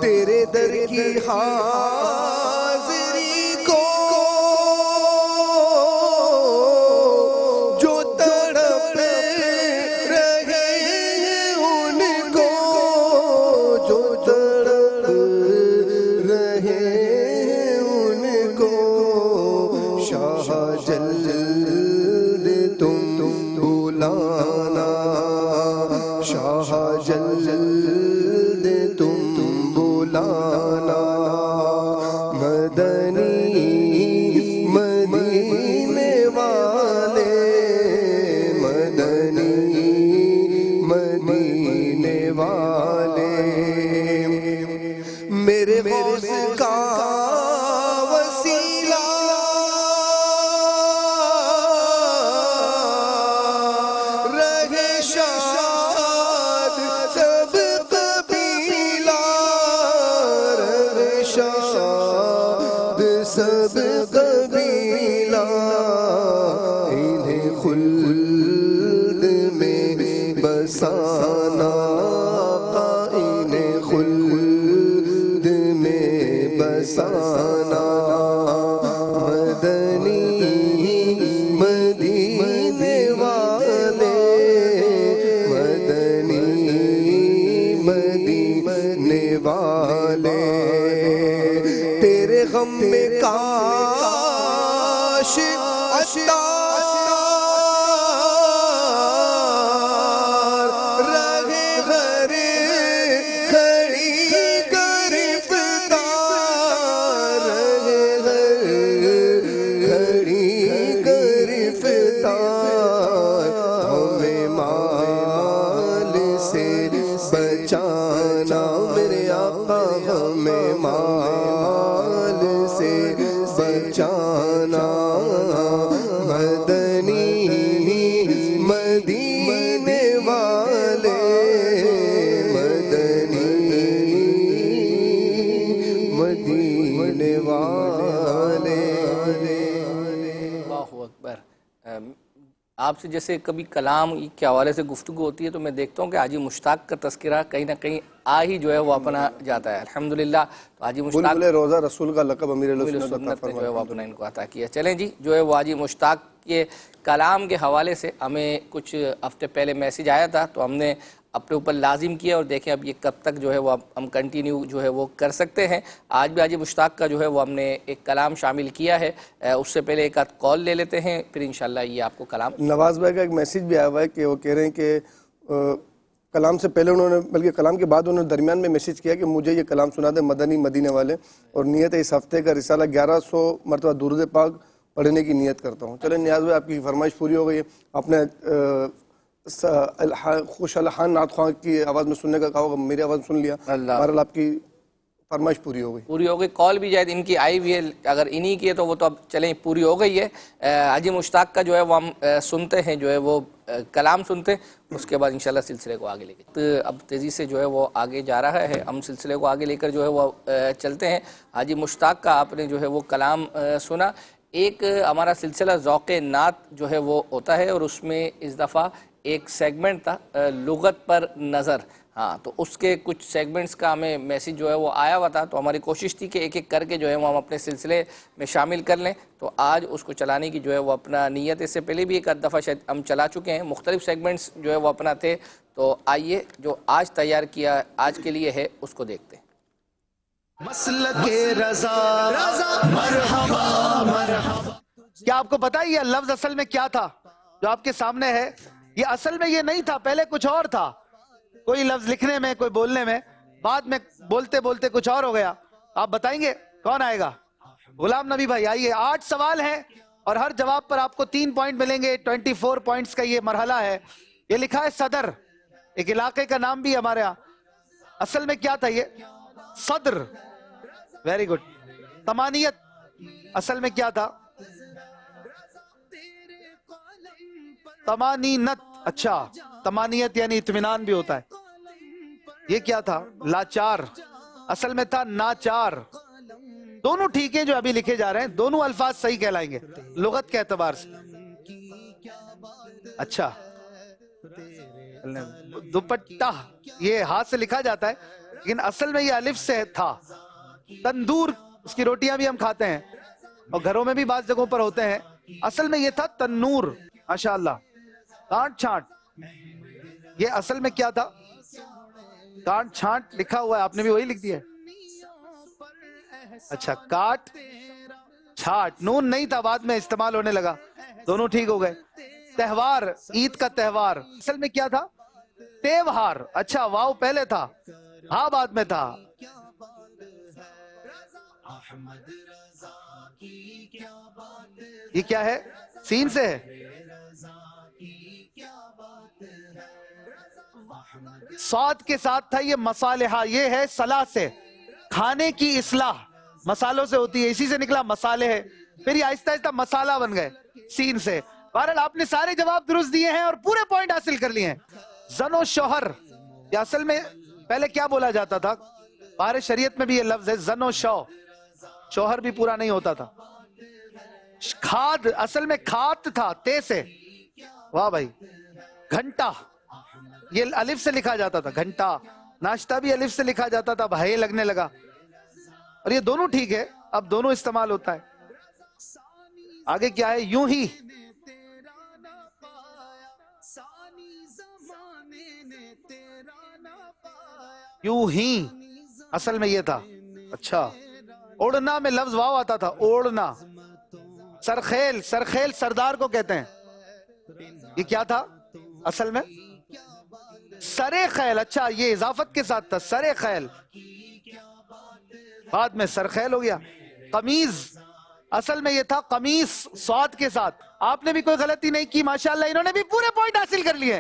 تیرے در کی حاضری کو جو تڑپ رہے ان کو, جو تڑپ رہے ان کو, شاہ جلد تم بلانا, شاہ جلد تم بلانا, مدنی مدینے والے, مدنی مدینے والے. میرے غوث کا وسیلہ رہے شاد سب قبیلہ, رہے شاد سب قبیلہ, انہیں خلد میں بسانا, انہیں خلد میں بسانا, مدنی مدینے والے, مدنی مدینے والے. تیرے غم میں کاش عطار رہے ہر کھڑی گرفتار, رہے ہر کھڑی گرفتار, ہمیں مال سے بچانا میرے آقا, ہمیں مال سے آپ سے جیسے کبھی کلام کے حوالے سے گفتگو ہوتی ہے تو میں دیکھتا ہوں کہ حاجی مشتاق کا تذکرہ کہیں نہ کہیں ہی جو ہے وہ اپنا جاتا ہے. الحمدللہ تو حاجی مشتاق بلبل روزہ رسول کا لقب امیر سنت نے جو ہے وہ اپنا ان کو عطا کیا. چلیں جی، جو ہے وہ حاجی مشتاق کے کلام کے حوالے سے ہمیں کچھ ہفتے پہلے میسیج آیا تھا تو ہم نے اپنے اوپر لازم کیا اور دیکھیں اب یہ کب تک جو ہے وہ ہم کنٹینیو جو ہے وہ کر سکتے ہیں. آج بھی حاجی مشتاق کا جو ہے وہ ہم نے ایک کلام شامل کیا ہے. اس سے پہلے ایک آدھ کال لے لیتے ہیں پھر انشاءاللہ یہ آپ کو کلام. نواز بھائی کا ایک میسیج بھی آیا ہوا ہے کہ وہ کہہ رہے ہیں کہ کلام سے پہلے انہوں نے بلکہ کلام کے بعد انہوں نے درمیان میں میسیج کیا کہ مجھے یہ کلام سنا دیں مدنی مدینے والے، اور نیت ہے اس ہفتے کا رسالہ 1100 مرتبہ درود پاک پڑھنے کی نیت کرتا ہوں. چلیں نیاز بھائی آپ کی فرمائش پوری ہو گئی ہے. آپ نے خوش الحان نعت خواں کی آواز میں سننے کا کہا ہوگا، میری آواز سن لیا. بہرحال آپ کی فرمائش پوری ہو گئی. کال بھی جائے ان کی آئی ہوئی ہے، اگر انہی کی ہے تو وہ تو اب چلیں پوری ہو گئی ہے. حاجی مشتاق کا جو ہے وہ ہم سنتے ہیں، جو ہے وہ کلام سنتے ہیں، اس کے بعد انشاءاللہ سلسلے کو آگے لے کے تو اب تیزی سے جو ہے وہ آگے جا رہا ہے. ہم سلسلے کو آگے لے کر جو ہے وہ چلتے ہیں. حاجی مشتاق کا آپ نے جو ہے وہ کلام سنا. ایک ہمارا سلسلہ ذوق نعت جو ہے وہ ہوتا ہے اور اس میں اس دفعہ ایک سیگمنٹ تھا لغت پر نظر. ہاں تو اس کے کچھ سیگمنٹس کا ہمیں میسیج جو ہے وہ آیا ہوا تھا تو ہماری کوشش تھی کہ ایک ایک کر کے جو ہے وہ ہم اپنے سلسلے میں شامل کر لیں. تو آج اس کو چلانے کی جو ہے وہ اپنا نیت، اس سے پہلے بھی ایک دفعہ شاید ہم چلا چکے ہیں، مختلف سیگمنٹس جو ہے وہ اپنا تھے. تو آئیے جو آج تیار کیا آج کے لیے ہے اس کو دیکھتے ہیں. مسلک رضا مرحبا مرحبا. کیا آپ کو پتا یہ لفظ اصل میں کیا تھا جو آپ کے سامنے ہے؟ یہ اصل میں یہ نہیں تھا، پہلے کچھ اور تھا. کوئی لفظ لکھنے میں، کوئی بولنے میں، بعد میں بولتے بولتے کچھ اور ہو گیا. آپ بتائیں گے کون آئے گا؟ غلام نبی بھائی آئیے. 8 سوال ہیں اور ہر جواب پر آپ کو 3 پوائنٹ ملیں گے. 24 پوائنٹس کا یہ مرحلہ ہے. یہ لکھا ہے صدر، ایک علاقے کا نام بھی ہمارے ہاں. اصل میں کیا تھا یہ؟ صدر. Very good. تمانیت اصل میں کیا تھا؟ تمانینت. اچھا، تمانیت یعنی اطمینان بھی ہوتا ہے. یہ کیا تھا؟ لاچار. اصل میں تھا ناچار. دونوں ٹھیک ہیں جو ابھی لکھے جا رہے ہیں، دونوں الفاظ صحیح کہلائیں گے لغت کے اعتبار سے. اچھا، دوپٹہ یہ ہاتھ سے لکھا جاتا ہے لیکن اصل میں یہ الف سے تھا. تندور، اس کی روٹیاں بھی ہم کھاتے ہیں اور گھروں میں بھی بعض جگہوں پر ہوتے ہیں. اصل میں یہ تھا تنور. ماشاءاللہ. کانٹ چھانٹ، یہ اصل میں کیا تھا؟ کانٹ چھانٹ لکھا ہوا ہے، آپ نے بھی وہی لکھ دیا ہے. اچھا، کاٹ چھاٹ، نون نہیں تھا، بعد میں استعمال ہونے لگا. دونوں ٹھیک ہو گئے. تہوار، عید کا تہوار، اصل میں کیا تھا؟ تیوہار. اچھا، واو پہلے تھا، ہاں بعد میں تھا. یہ کیا ہے؟ سین سے ہے. صاد کے ساتھ تھا یہ مصالحہ. یہ ہے صلاح سے، کھانے کی اصلاح مسالوں سے ہوتی ہے، اسی سے نکلا مصالح ہے. پھر یہ آہستہ آہستہ مسالہ بن گئے سین سے. بہرحال آپ نے سارے جواب درست دیے ہیں اور پورے پوائنٹ حاصل کر لیے ہیں. زن و شوہر، یہ اصل میں پہلے کیا بولا جاتا تھا؟ بہر شریعت میں بھی یہ لفظ ہے زن و شو، شوہر بھی پورا نہیں ہوتا تھا. کھاد، اصل میں کھات تھا تے سے. واہ بھائی. گھنٹہ، یہ الف سے لکھا جاتا تھا گھنٹہ. ناشتہ بھی الف سے لکھا جاتا تھا، بھائی لگنے لگا. اور یہ دونوں ٹھیک ہے، اب دونوں استعمال ہوتا ہے. آگے کیا ہے؟ یوں ہی. یوں ہی اصل میں یہ تھا. اچھا، اوڑنا میں لفظ واو آتا تھا، اوڑنا. سرخیل، سرخیل سردار کو کہتے ہیں. یہ کیا تھا اصل میں؟ سرے خیل. اچھا، یہ اضافت کے ساتھ تھا، سرے خیل، بعد میں سرخیل ہو گیا. قمیض، اصل میں یہ تھا قمیص، صاد کے ساتھ. آپ نے بھی کوئی غلطی نہیں کی ماشاءاللہ. انہوں نے بھی پورے پوائنٹ حاصل کر لیے.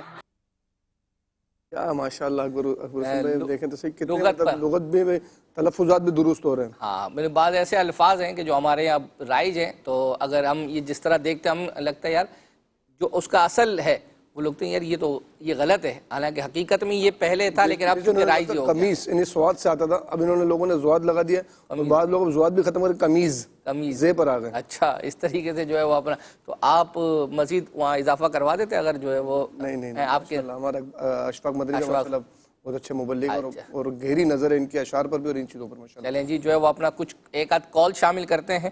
کیا ماشاءاللہ. دیکھیں تو صحیح کتنے لغت بھی، تلفظات بھی درست ہو رہے ہیں. ہاں، میرے بعض ایسے الفاظ ہیں کہ جو ہمارے یہاں رائج ہیں، تو اگر ہم یہ جس طرح دیکھتے ہیں ہم لگتا ہے یار جو اس کا اصل ہے وہ لوگ یار یہ غلط ہے، حالانکہ حقیقت میں یہ پہلے تھا لیکن اب چونکہ رائج ہو گیا. قمیص انہیں سواد سے آتا تھا، اب انہوں نے لوگوں نے زواد لگا دیا اور بعض لوگ زواد بھی ختم کر کے قمیض زے پر آ گئے. اچھا اس طریقے سے جو ہے وہ اپنا، تو آپ مزید وہاں اضافہ کروا دیتے اگر جو ہے وہ نہیں آپ کے ہمارا اشفاق مدنی کا ماشاءاللہ بہت اچھے مبلغ اور گہری نظر ہے ان کے اشعار پر بھی اور ان چیزوں پر ماشاءاللہ. چلیں جی جو ہے وہ اپنا کچھ ایک آدھ کال شامل کرتے ہیں.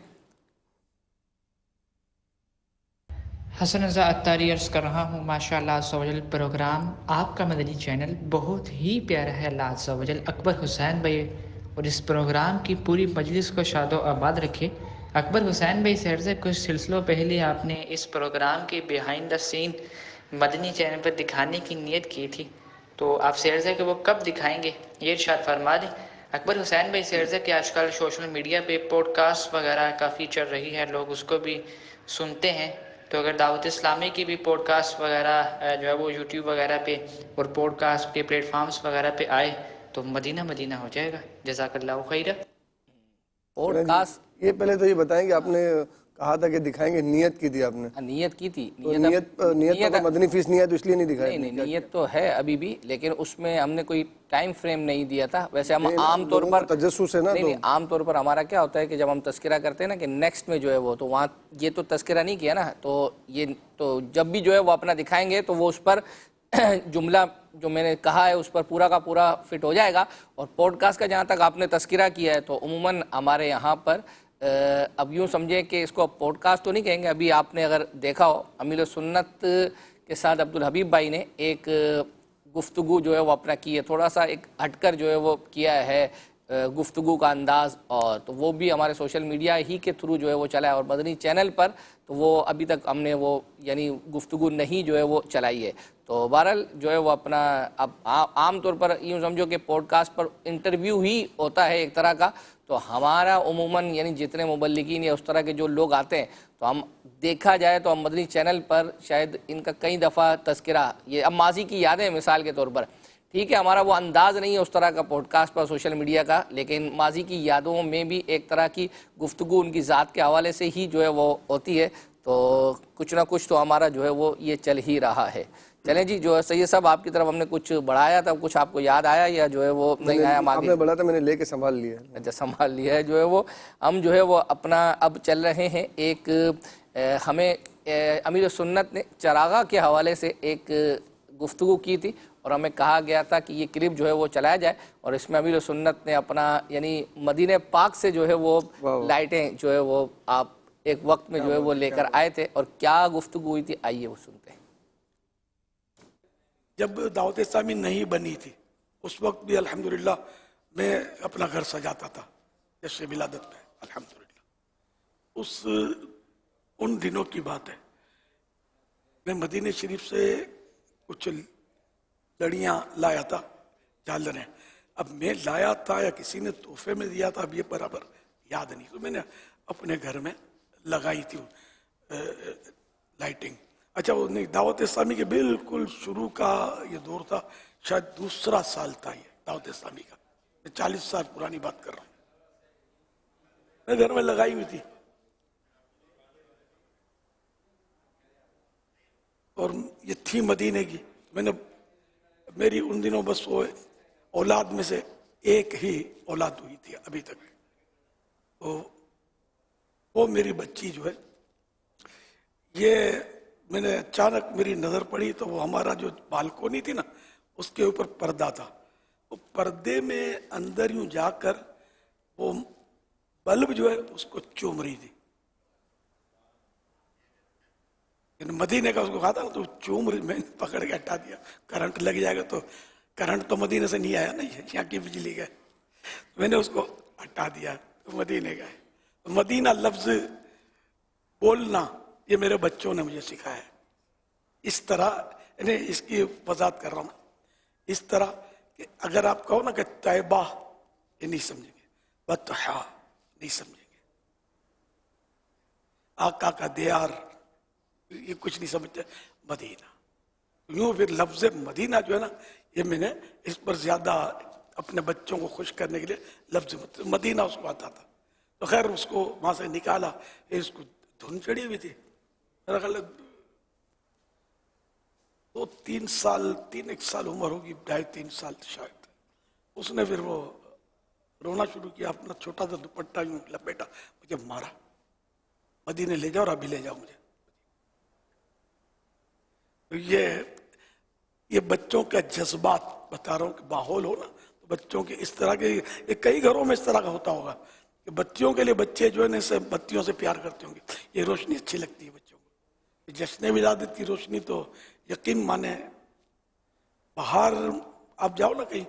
حسن رضا اتاری عرض کر رہا ہوں، ماشاءاللہ عز و جل پروگرام آپ کا مدنی چینل بہت ہی پیارا ہے. اللہ عز و جل اکبر حسین بھائی اور اس پروگرام کی پوری مجلس کو شاد و آباد رکھے. اکبر حسین بھائی سیر سے کچھ سلسلوں پہلے آپ نے اس پروگرام کے behind the scene Madani channel پر دکھانے کی نیت کی تھی، تو آپ سیر سے کہ وہ کب دکھائیں گے یہ ارشاد فرما دیں. اکبر حسین بھائی سیر سے کہ آج کل سوشل میڈیا پہ پوڈ کاسٹ وغیرہ کافی چل رہی ہے، لوگ اس کو بھی سنتے ہیں، تو اگر دعوت اسلامی کی بھی پوڈ کاسٹ وغیرہ جو ہے وہ یوٹیوب وغیرہ پہ اور پوڈ کاسٹ کے پلیٹ فارمز وغیرہ پہ آئے تو مدینہ مدینہ ہو جائے گا. جزاک اللہ خیر. پوڈ کاسٹ یہ پہلے تو یہ بتائیں کہ آپ نے کہا تھا کہ دکھائیں گے، نیت کی تھی آپ نے؟ نیت کی تھی. نیت مدنی فیس نہیں ہے تو اس لیے نہیں دکھائی؟ نہیں نیت تو ہے ابھی بھی، لیکن اس میں ہم نے کوئی ٹائم فریم نہیں دیا تھا. ویسے ہم عام طور پر تجسس ہے نا، نہیں عام طور پر ہمارا کیا ہوتا ہے کہ جب ہم تذکرہ کرتے ہیں نا کہ نیکسٹ میں جو ہے وہ، تو وہاں یہ تو تذکرہ نہیں کیا نا، تو یہ تو جب بھی جو ہے وہ اپنا دکھائیں گے تو وہ اس پر جملہ جو میں نے کہا ہے اس پر پورا کا پورا فٹ ہو جائے گا. اور پوڈ کاسٹ کا جہاں تک آپ نے تذکرہ کیا ہے تو عموماً ہمارے یہاں پر اب یوں سمجھیں کہ اس کو پوڈ کاسٹ تو نہیں کہیں گے. ابھی آپ نے اگر دیکھا ہو امیل سنت کے ساتھ عبدالحبیب بھائی نے ایک گفتگو جو ہے وہ اپنا کی ہے، تھوڑا سا ایک ہٹ کر جو ہے وہ کیا ہے گفتگو کا انداز، اور تو وہ بھی ہمارے سوشل میڈیا ہی کے تھرو جو ہے وہ چلا ہے، اور مدنی چینل پر تو وہ ابھی تک ہم نے وہ یعنی گفتگو نہیں جو ہے وہ چلائی ہے. تو بہرحال جو ہے وہ اپنا اب عام طور پر یوں سمجھو کہ پوڈ کاسٹ پر انٹرویو ہی ہوتا ہے ایک طرح کا. تو ہمارا عموماً یعنی جتنے مبلغین یا اس طرح کے جو لوگ آتے ہیں تو ہم دیکھا جائے تو ہم مدنی چینل پر شاید ان کا کئی دفعہ تذکرہ، یہ اب ماضی کی یادیں مثال کے طور پر، ٹھیک ہے ہمارا وہ انداز نہیں ہے اس طرح کا پوڈ کاسٹ پر سوشل میڈیا کا، لیکن ماضی کی یادوں میں بھی ایک طرح کی گفتگو ان کی ذات کے حوالے سے ہی جو ہے وہ ہوتی ہے. تو کچھ نہ کچھ تو ہمارا جو ہے وہ یہ چل ہی رہا ہے. چلیں جی جو سید صاحب آپ کی طرف ہم نے کچھ بڑھایا تھا، کچھ آپ کو یاد آیا یا جو ہے وہ نہیں آیا؟ آپ نے بڑھا تھا، میں نے لے کے سنبھال لیا. اچھا سنبھال لیا ہے. جو ہے وہ ہم جو ہے وہ اپنا اب چل رہے ہیں ایک ہمیں امیر سنت نے چراغاں کے حوالے سے ایک گفتگو کی تھی اور ہمیں کہا گیا تھا کہ یہ کلپ جو ہے وہ چلایا جائے، اور اس میں امیر سنت نے اپنا یعنی مدینہ پاک سے جو ہے وہ لائٹیں جو ہے وہ آپ ایک وقت میں جو ہے وہ لے کر آئے تھے، اور کیا گفتگو ہوئی تھی آئیے وہ سنتے ہیں. جب دعوت اسلامی نہیں بنی تھی اس وقت بھی الحمدللہ میں اپنا گھر سجاتا تھا جشن ولادت میں. الحمدللہ ان دنوں کی بات ہے، میں مدینہ شریف سے کچھ لڑیاں لایا تھا، جھالریں. اب میں لایا تھا یا کسی نے تحفے میں دیا تھا اب یہ برابر یاد نہیں، تو میں نے اپنے گھر میں لگائی تھی لائٹنگ. اچھا وہ نہیں، دعوت اسلامی کے بالکل شروع کا یہ دور تھا، شاید دوسرا سال تھا یہ دعوت اسلامی کا، میں 40 سال پرانی بات کر رہا ہوں. میں گھر میں لگائی ہوئی تھی اور یہ تھی مدینے کی. میں نے میری ان دنوں بس وہ اولاد میں سے ایک ہی اولاد ہوئی تھی ابھی تک، وہ میری بچی جو ہے، یہ میں نے اچانک میری نظر پڑی تو وہ ہمارا جو بالکونی تھی نا اس کے اوپر پردہ تھا، وہ پردے میں اندر یوں جا کر وہ بلب جو ہے اس کو چوم رہی تھی. مدینے کا اس کو کہا تھا نا تو چوم رہی، میں نے پکڑ کے ہٹا دیا، کرنٹ لگ جائے گا. تو کرنٹ تو مدینے سے نہیں آیا نا، یہاں کی بجلی کا، میں نے اس کو ہٹا دیا. مدینے کا ہے. مدینہ لفظ بولنا یہ میرے بچوں نے مجھے سکھایا ہے. اس طرح یعنی اس کی وضاحت کر رہا ہوں، اس طرح کہ اگر آپ کہو نا کہ طیبہ، یہ نہیں سمجھیں گے، بطحا نہیں سمجھیں گے، آقا کا دیار یہ کچھ نہیں سمجھتے. مدینہ یوں پھر لفظ مدینہ جو ہے نا یہ میں نے اس پر زیادہ اپنے بچوں کو خوش کرنے کے لیے لفظ مدینہ اس کو آتا تھا. تو خیر اس کو وہاں سے نکالا، اس کو دھن چڑھی ہوئی تھی، میرا خیال تو 3 سال عمر ہوگی، 2.5-3 سال شاید. اس نے پھر وہ رونا شروع کیا، اپنا چھوٹا سا دوپٹہ یوں لپیٹا، مجھے مارا، مدینے لے جاؤ اور ابھی لے جاؤ مجھے. یہ بچوں کا جذبات بتا رہا ہوں کہ ماحول ہو نا تو بچوں کے اس طرح کے، یہ کئی گھروں میں اس طرح کا ہوتا ہوگا کہ بچوں کے لیے بچے جو ہے نا اسے بتیوں سے پیار کرتے ہوں گے. یہ روشنی اچھی لگتی ہے بچوں کو. جشن ولادت کی روشنی تو یقین مانے باہر آپ جاؤ نا کہیں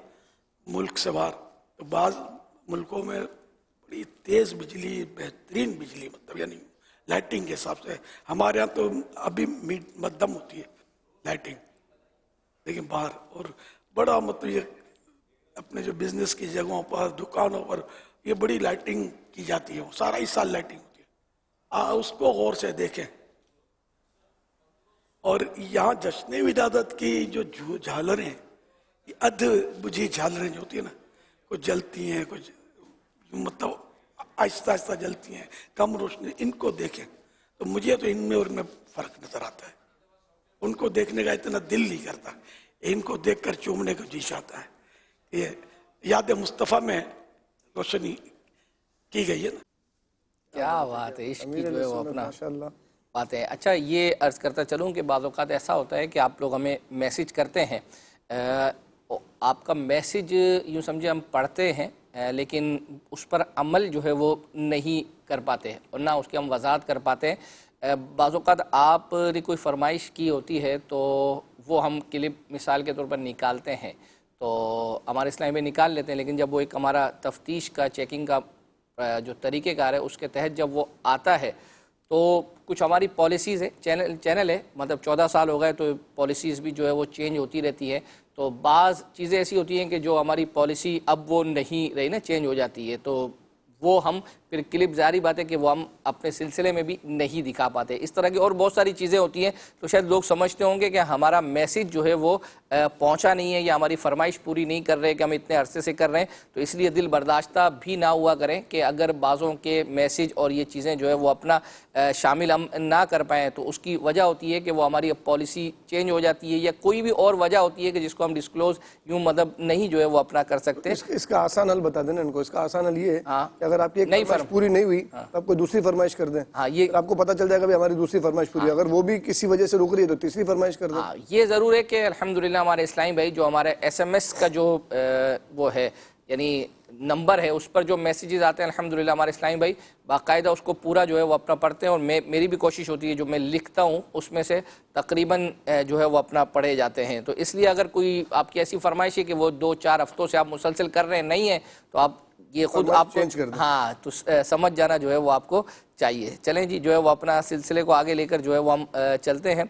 ملک سے باہر تو بعض ملکوں میں بڑی تیز بجلی، بہترین بجلی، مطلب یعنی لائٹنگ کے حساب سے. ہمارے ہاں تو ابھی مدھم ہوتی ہے لائٹنگ، لیکن باہر اور بڑا مطلب یہ اپنے جو بزنس کی جگہوں پر، دکانوں پر یہ بڑی لائٹنگ کی جاتی ہے، سارا ہی سال لائٹنگ ہوتی ہے. اس کو غور سے دیکھیں. اور یہاں جشن ولادت کی جو جھالریں، یہ ادھ بجھی جھالریں جو ہوتی ہیں نا، کچھ جلتی ہیں، کچھ مطلب آہستہ آہستہ جلتی ہیں، کم روشنی. ان کو دیکھیں تو مجھے تو ان میں اور میں فرق نظر آتا ہے. ان کو دیکھنے کا اتنا دل نہیں کرتا، ان کو دیکھ کر چومنے کو جی چاہتا ہے. یہ یاد مصطفیٰ میں روشنی کی گئی ہے نا. کیا بات ہے، عشق کی جو ہے وہ اپنا بات ہے. اچھا یہ عرض کرتا چلوں کہ بعض اوقات ایسا ہوتا ہے کہ آپ لوگ ہمیں میسیج کرتے ہیں، آپ کا میسیج یوں سمجھے ہم پڑھتے ہیں لیکن اس پر عمل جو ہے وہ نہیں کر پاتے اور نہ اس کی ہم وضاحت کر پاتے ہیں. بعض اوقات آپ نے کوئی فرمائش کی ہوتی ہے تو وہ ہم کلپ مثال کے طور پر نکالتے ہیں تو ہمارے اسلام میں نکال لیتے ہیں، لیکن جب وہ ایک ہمارا تفتیش کا چیکنگ کا جو طریقہ کار ہے اس کے تحت جب وہ آتا ہے تو کچھ ہماری پالیسیز ہے، چینل ہے، مطلب 14 سال ہو گئے تو پالیسیز بھی جو ہے وہ چینج ہوتی رہتی ہے. تو بعض چیزیں ایسی ہوتی ہیں کہ جو ہماری پالیسی اب وہ نہیں رہی نا، چینج ہو جاتی ہے، تو وہ ہم پھر کلپ ظاہری بات ہے کہ وہ ہم اپنے سلسلے میں بھی نہیں دکھا پاتے. اس طرح کی اور بہت ساری چیزیں ہوتی ہیں تو شاید لوگ سمجھتے ہوں گے کہ ہمارا میسیج جو ہے وہ پہنچا نہیں ہے یا ہماری فرمائش پوری نہیں کر رہے کہ ہم اتنے عرصے سے کر رہے ہیں. تو اس لیے دل برداشتہ بھی نہ ہوا کریں کہ اگر بعضوں کے میسیج اور یہ چیزیں جو ہے وہ اپنا شامل ہم نہ کر پائیں تو اس کی وجہ ہوتی ہے کہ وہ ہماری اب پالیسی چینج ہو جاتی ہے یا کوئی بھی اور وجہ ہوتی ہے کہ جس کو ہم ڈسکلوز یوں مطلب نہیں جو ہے وہ اپنا کر سکتے. اس کا آسان حل بتا دینا ان کو. اس کا آسان حل یہ ہے کہ اگر آپ کی ایک فرمائش پوری نہیں ہوئی تو آپ کوئی دوسری فرمائش کر دیں. آپ کو پتہ چل جائے گا ہماری دوسری فرمائش پوری، اگر وہ بھی کسی وجہ سے رک رہی ہے تو تیسری فرمائش کر دیں. یہ ضرور ہے کہ الحمدللہ ہمارے اسلامی بھائی جو ہمارے SMS کا جو وہ ہے یعنی نمبر ہے اس پر جو میسیجز آتے ہیں الحمدللہ ہمارے اسلامی بھائی باقاعدہ اس کو پورا جو ہے وہ اپنا پڑھتے ہیں اور میری بھی کوشش ہوتی ہے جو میں لکھتا ہوں اس میں سے تقریباً جو ہے وہ اپنا پڑھے جاتے ہیں. تو اس لیے اگر کوئی آپ کی ایسی فرمائش ہے کہ وہ 2-4 ہفتوں سے آپ مسلسل کر رہے ہیں نہیں ہیں تو آپ یہ خود آپ کو تو سمجھ جانا جو ہے وہ آپ کو چاہیے. چلیں جی جو ہے وہ اپنا سلسلے کو آگے لے کر جو ہے وہ ہم چلتے ہیں.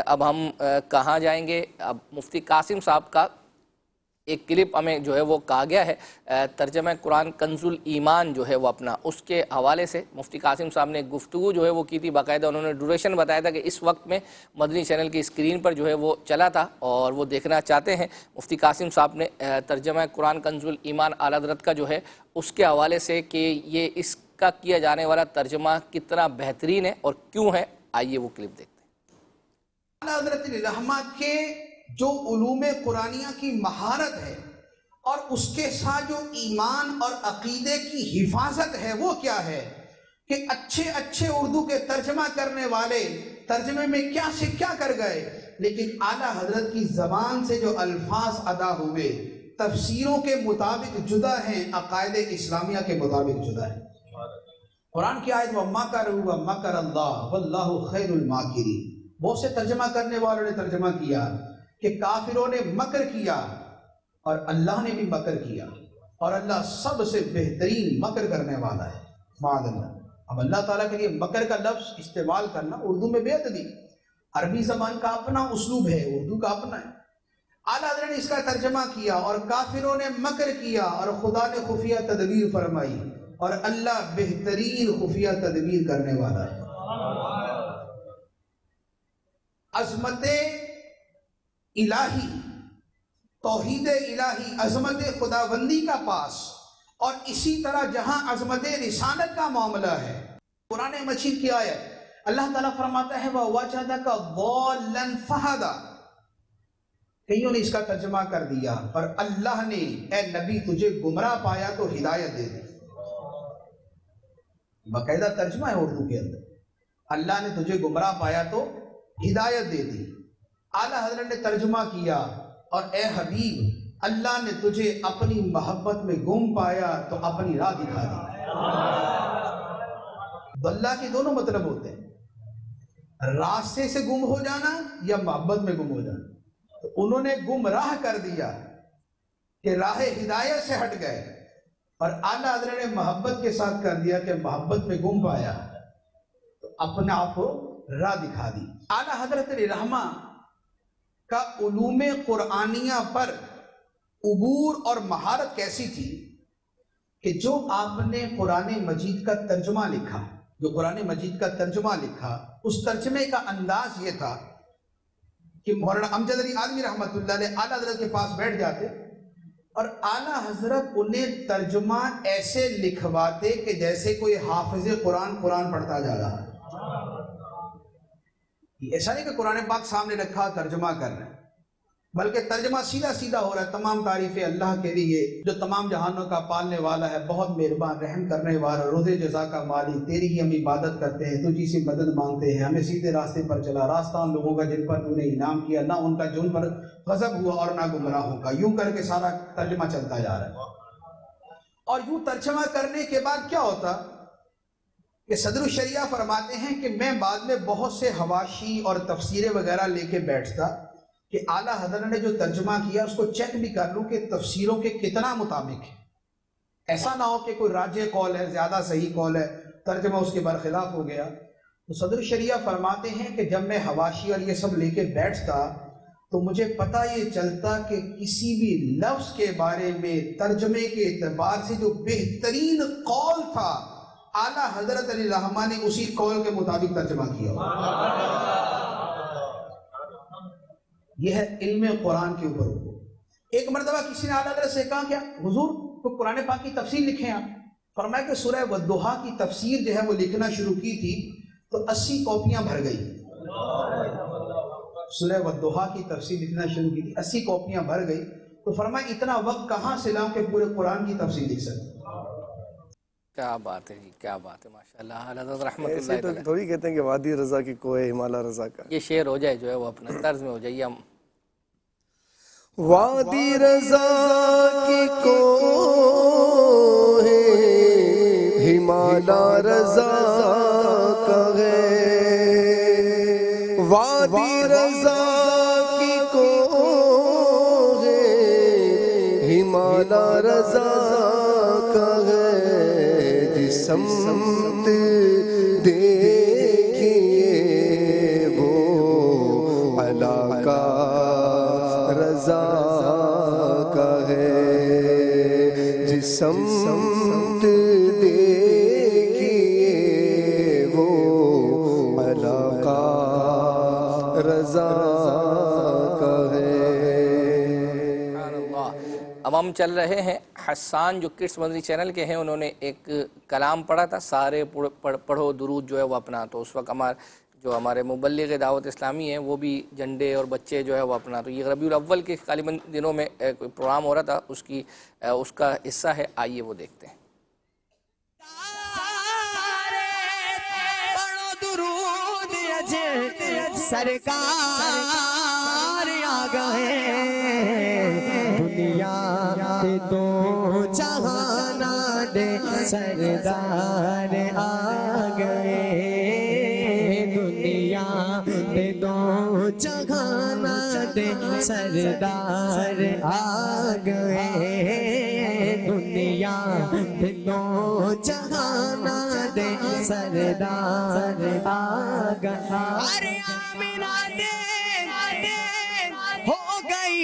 اب ہم کہاں جائیں گے؟ اب مفتی قاسم صاحب کا ایک کلپ ہمیں جو ہے وہ کہا گیا ہے ترجمہ قرآن کنز الایمان جو ہے وہ اپنا اس کے حوالے سے مفتی قاسم صاحب نے گفتگو جو ہے وہ کی تھی. باقاعدہ انہوں نے ڈیوریشن بتایا تھا کہ اس وقت میں مدنی چینل کی اسکرین پر جو ہے وہ چلا تھا اور وہ دیکھنا چاہتے ہیں. مفتی قاسم صاحب نے ترجمہ قرآن کنز الایمان اعلیٰ حضرت کا جو ہے اس کے حوالے سے کہ یہ اس کا کیا جانے والا ترجمہ کتنا بہترین ہے اور کیوں ہے، آئیے وہ کلپ دیکھتے ہیں. اعلیٰ حضرت رحمہ کے جو علوم قرآنیہ کی مہارت ہے اور اس کے ساتھ جو ایمان اور عقیدے کی حفاظت ہے وہ کیا ہے کہ اچھے اردو کے ترجمہ کرنے والے ترجمے میں کیا سے کیا کر گئے، لیکن اعلیٰ حضرت کی زبان سے جو الفاظ ادا ہوئے تفسیروں کے مطابق جدا ہیں، عقائد اسلامیہ کے مطابق جدا ہیں. قرآن کی آیت وَمَّكَرُوا وَمَّكَرَ اللَّهُ وَاللَّهُ خَيْرُ الْمَاكِرِينَ بہت سے ترجمہ کرنے والوں نے ترجمہ کیا کہ کافروں نے مکر کیا اور اللہ نے بھی مکر کیا اور اللہ سب سے بہترین مکر کرنے والا ہے. معاذ اللہ. اب اللہ تعالیٰ کے لیے مکر کا لفظ استعمال کرنا اردو میں بے ادبی، عربی زبان کا اپنا اسلوب ہے، اردو کا اپنا ہے. اعلیٰ حضرت نے اس کا ترجمہ کیا اور کافروں نے مکر کیا اور خدا نے خفیہ تدبیر فرمائی اور اللہ بہترین خفیہ تدبیر کرنے والا ہے. عظمت الہی، توحید الہی، عظمت خداوندی کا پاس اور اسی طرح جہاں عظمت رسالت کا معاملہ ہے. قرآن مجید کی آیت اللہ تعالیٰ فرماتا ہے وَوَجَدَكَ ضَالًّا فَهَدَى کئیوں نے اس کا ترجمہ کر دیا، پر اللہ نے اے نبی تجھے گمراہ پایا تو ہدایت دے دی۔ باقاعدہ ترجمہ ہے اردو کے اندر، اللہ نے تجھے گمراہ پایا تو ہدایت دے دی۔ اعلیٰ حضرت نے ترجمہ کیا، اور اے حبیب اللہ نے تجھے اپنی محبت میں گم پایا تو اپنی راہ دکھا دی۔ اللہ کے دونوں مطلب ہوتے ہیں، راستے سے گم ہو جانا یا محبت میں گم ہو جانا۔ تو انہوں نے گمراہ کر دیا کہ راہ ہدایت سے ہٹ گئے، اور اعلیٰ حضرت نے محبت کے ساتھ کر دیا کہ محبت میں گم پایا تو اپنے آپ کو راہ دکھا دی۔ اعلیٰ حضرت رحمہ کا علوم قرآنیہ پر عبور اور مہارت کیسی تھی کہ جو آپ نے قرآن مجید کا ترجمہ لکھا، جو قرآن مجید کا ترجمہ لکھا، اس ترجمے کا انداز یہ تھا کہ مولانا امجد علی عالمی رحمۃ اللہ علیہ اعلیٰ حضرت کے پاس بیٹھ جاتے اور اعلیٰ حضرت انہیں ترجمہ ایسے لکھواتے کہ جیسے کوئی حافظ قرآن پڑھتا جا رہا ہے۔ ایسا نہیں کہ قرآن پاک سامنے رکھا ترجمہ کر رہے ہیں، بلکہ ترجمہ سیدھا سیدھا ہو رہا ہے۔ تمام تعریفیں اللہ کے لیے جو تمام جہانوں کا پالنے والا ہے، بہت مہربان رحم کرنے والا، روز جزا کا مالک، تیری ہی ہم عبادت کرتے ہیں، تجھی سے مدد مانگتے ہیں، ہمیں سیدھے راستے پر چلا، راستہ ان لوگوں کا جن پر تو نے انعام کیا، نہ ان کا جو ان پر غضب ہوا اور نہ گمراہوں کا۔ یوں کر کے سارا ترجمہ چلتا جا رہا ہے۔ اور یوں ترجمہ کرنے کے بعد کیا ہوتا کہ صدر الشریعہ فرماتے ہیں کہ میں بعد میں بہت سے حواشی اور تفسیریں وغیرہ لے کے بیٹھتا کہ اعلیٰ حضرت نے جو ترجمہ کیا اس کو چیک بھی کر لوں کہ تفسیروں کے کتنا مطابق ہے۔ ایسا نہ ہو کہ کوئی راجح قول ہے، زیادہ صحیح قول ہے، ترجمہ اس کے برخلاف ہو گیا۔ تو صدر الشریعہ فرماتے ہیں کہ جب میں حواشی اور یہ سب لے کے بیٹھتا تو مجھے پتہ یہ چلتا کہ کسی بھی لفظ کے بارے میں ترجمے کے اعتبار سے جو بہترین قول تھا، اعلیٰ حضرت علی رحمہ نے اسی قول کے مطابق ترجمہ کیا۔ یہ ہے علم قرآن کے اوپر۔ ایک مرتبہ کسی نے اعلیٰ حضرت سے کہا کہ حضور کو قرآن پاک کی تفسیر لکھیں آپ۔ فرمایا کہ سورہ والضحیٰ کی تفسیر جو ہے وہ لکھنا شروع کی تھی تو 80 کاپیاں بھر گئی۔ سورہ والضحیٰ کی تفسیر لکھنا شروع کی تھی، 80 کاپیاں بھر گئی۔ تو فرمایا اتنا وقت کہاں سے لاؤں کہ پورے قرآن کی تفسیر لکھ سکوں۔ کیا بات ہے جی، کیا بات ہے، ماشاءاللہ۔ حضرت رحمۃ اللہ ایسے تو تھوڑی کہتے ہیں کہ وادی رضا کی کوہ ہمالیہ رضا کا، یہ شعر ہو جائے جو ہے وہ اپنا طرز میں ہو جائے۔ ہم وادی رضا کی کوہ ہمالیہ رضا کا ہے، وادی رضا کی کوہ ہمالیہ رضا کا ہے، سمت دیکھیے وہ علاقہ رضا کا ہے، جس سمت دیکھیے وہ علاقہ رضا کا ہے۔ اب ہم چل رہے ہیں حسان جو کڈس مدنی چینل کے ہیں، انہوں نے ایک کلام پڑھا تھا، سارے پڑھو درود جو ہے وہ اپنا۔ تو اس وقت ہمارے مبلغ دعوت اسلامی ہیں وہ بھی جھنڈے اور بچے جو ہے وہ اپنا۔ تو یہ ربیع الاول کے غالباً دنوں میں کوئی پروگرام ہو رہا تھا، اس کا حصہ ہے، آئیے وہ دیکھتے ہیں۔ سرکار آ گئے، دنیا کے دو جہاں دے سردار آ گئے، دنیا کے دو جہاں دے سردار آ گئے، دنیا کے دو جہاں دے سردار آ گئے۔ ارے آمینہ دے ہو گئی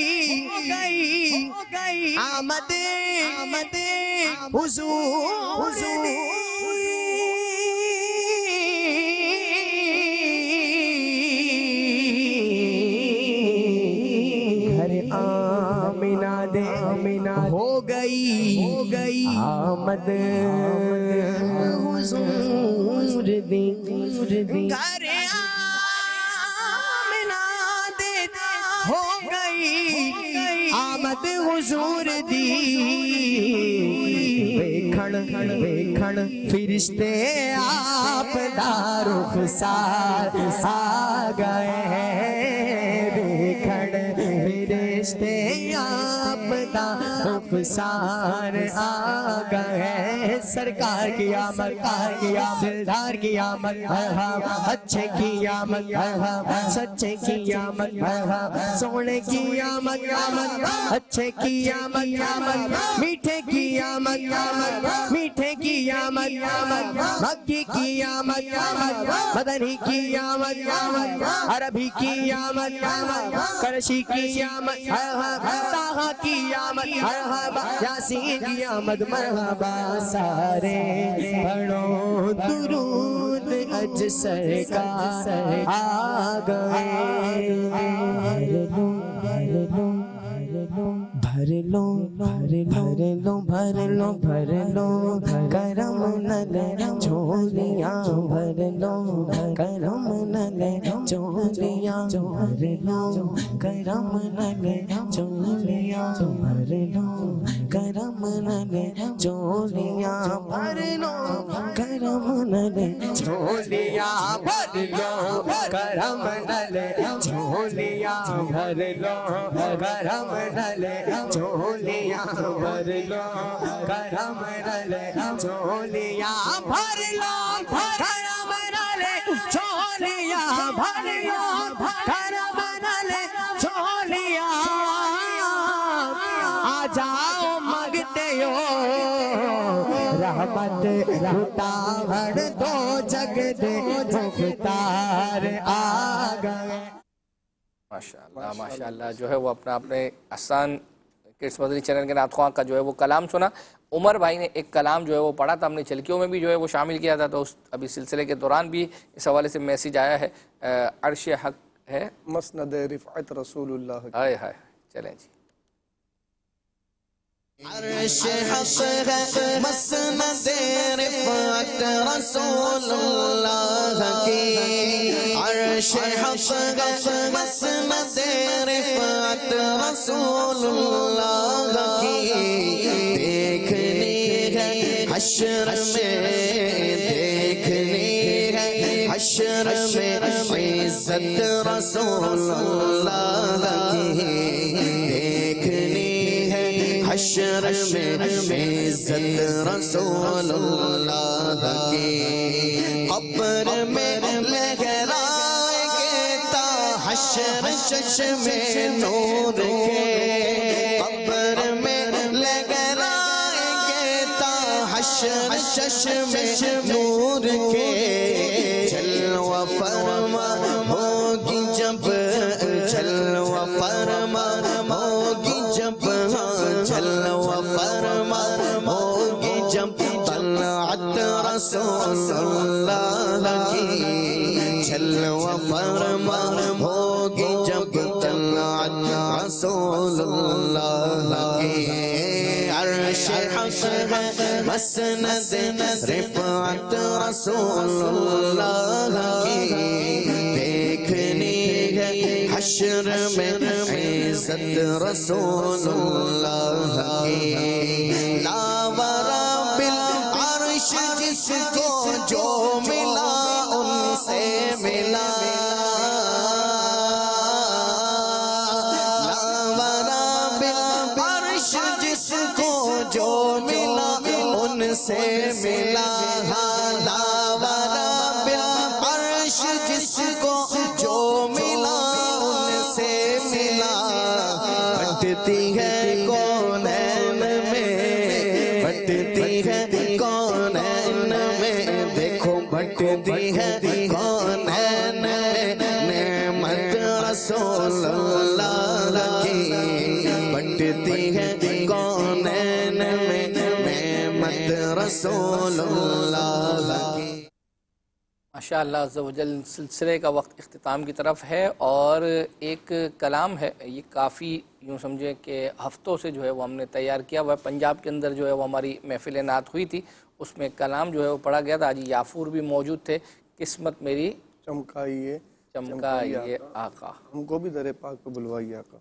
آمد حضور، گھر آمینہ دے ہو گئی آمد حضور دی، گھر آمینہ دے ہو گئی گئی آمد حضور دی ویکھن فرشتے آپ دا رخسار آ گئے ویکھن فرشتے آپ دا رخسار آ گئے سرکار کی آمد دلدار کی آمد اچھے کی آمد سچے کی آمد سونے کی آمد اچھے کی آمد میٹھے کی آمد میٹھے کی آمد مکی کی آمد مدنی کی آمد عربی کی آمد کرشی کی آمد طٰہٰ کی آمد یاسین کی آمد مرحبا سارے پڑھو درود اج سرکار آ گئے بھر لو کرم نلے جھولیاں بھر لو کرم نلے جھولیاں بھر لو کرم نلے جھولیاں بھر لو کرم نلے جھولیاں بھر لو کرم نلے جھولیاں بھر لو کرم نلے جھولیاں بھر لو کرم نلے جھولیاں بھر لو کرم نلے جھولیاں بھر لو کرم نلے جھولیاں بھر لو کرم نلے جھولیاں آ جاؤ مانگتے ہو رحمت لٹاوڑ دو جگ دے مختار آ گئے. ماشاءاللہ جو ہے وہ اپنے آسان کڈس مدنی چینل کے نعت خواں کا جو ہے وہ کلام سنا. عمر بھائی نے ایک کلام جو ہے وہ پڑھا تھا, ہم نے چلکیوں میں بھی جو ہے وہ شامل کیا تھا, تو ابھی سلسلے کے دوران بھی اس حوالے سے میسیج آیا ہے. عرش حق ہے مسند رفعت رسول اللہ. ہائے ہائے, چلیں جی. عرش حق ہے مسند رفعت رسول اللہ کی, عرش حق ہے مسند رفعت رسول اللہ کی, دیکھنی ہے حشر میں دیکھنی ہے حشر میں عزت رسول اللہ کی, دیکھنی حشر میں عزت رسول اللہ کی, قبر میں لہرائیں گے تا حشر چشم نور کے, قبر میں لہرائیں گے تا حشر چشم نور کے, جلوہ فرما ہوگی جب جلوہ فرما ہوگی جب جلوہ فرما ہوگی جب طلعت رسول اللہ کی, جلوہ فرما ہوگی جب طلعت رسول اللہ کی, عرش حق ہے مسند رفعت رسول اللہ کی, دیکھنی ہے حشر میں عزت رسول اللہ کی, لا ورب العرش جس کو جو ملا ان سے ملا, لا ورب العرش جس کو جو ملا ان سے ملا, لا ورب العرش جس کو جو ملا ان سے ملا, بٹتی ہے کونین میں بٹتی ہے کونین میں, دیکھو بٹتی ہے کونین میں نعمت رسول اللہ کی, بٹتی ہے کونین میں نعمت رسول اللہ کی. ماشاءاللہ عز و جل سلسلے کا وقت اختتام کی طرف ہے, اور ایک کلام ہے, یہ کافی یوں سمجھیں کہ ہفتوں سے جو ہے وہ ہم نے تیار کیا ہوا ہے. پنجاب کے اندر جو ہے وہ ہماری محفل نعت ہوئی تھی, اس میں کلام جو ہے وہ پڑھا گیا تھا. آج یافور بھی موجود تھے. قسمت میری چمکائیے چمکائیے آقا, ہم کو بھی در پاک پہ بلوائیے آقا.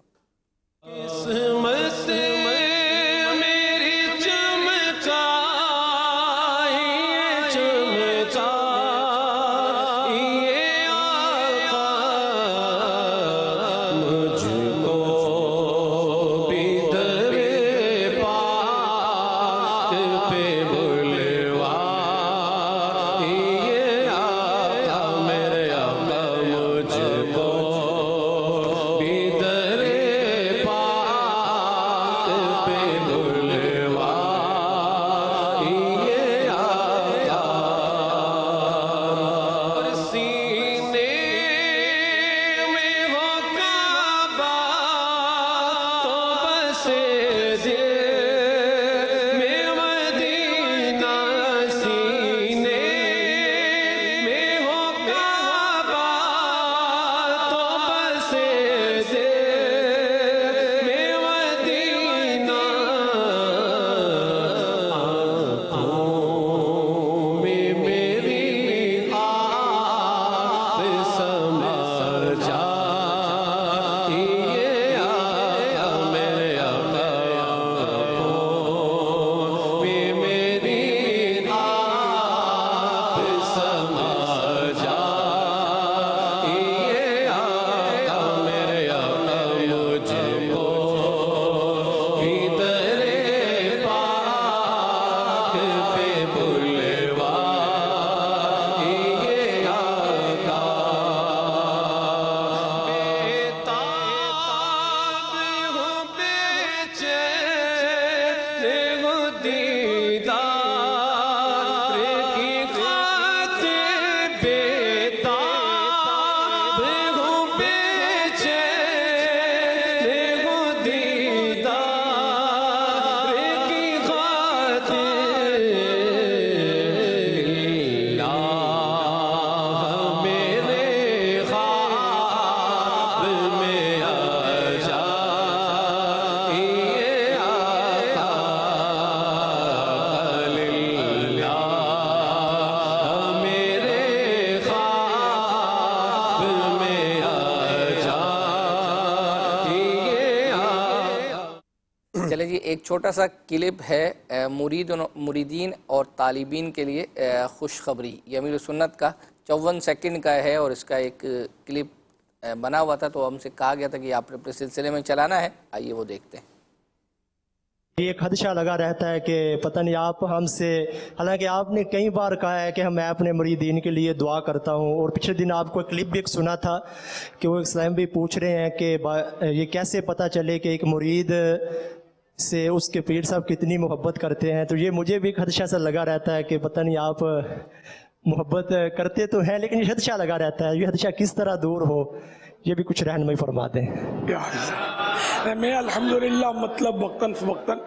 چلے جی ایک چھوٹا سا کلپ ہے مریدین اور طالبین کے لیے خوشخبری. یہ امیر سنت کا 54 سیکنڈ کا ہے اور اس کا ایک کلپ بنا ہوا تھا تو ہم سے کہا گیا تھا کہ آپ نے اپنے سلسلے میں چلانا ہے. آئیے وہ دیکھتے ہیں. ایک خدشہ لگا رہتا ہے کہ پتہ نہیں آپ ہم سے، حالانکہ آپ نے کئی بار کہا ہے کہ میں اپنے مریدین کے لیے دعا کرتا ہوں. اور پچھلے دن آپ کو کلپ بھی ایک سنا تھا کہ وہ اسلام بھی پوچھ رہے ہیں کہ یہ کیسے پتہ چلے کہ ایک مرید سے اس کے پیر صاحب کتنی محبت کرتے ہیں. تو یہ مجھے بھی خدشہ سا لگا رہتا ہے کہ پتہ نہیں آپ محبت کرتے تو ہیں لیکن یہ خدشہ لگا رہتا ہے. یہ خدشہ کس طرح دور ہو، یہ بھی کچھ رہنمائی فرما دیں. میں الحمدللہ مطلب وقتاً فوقتاً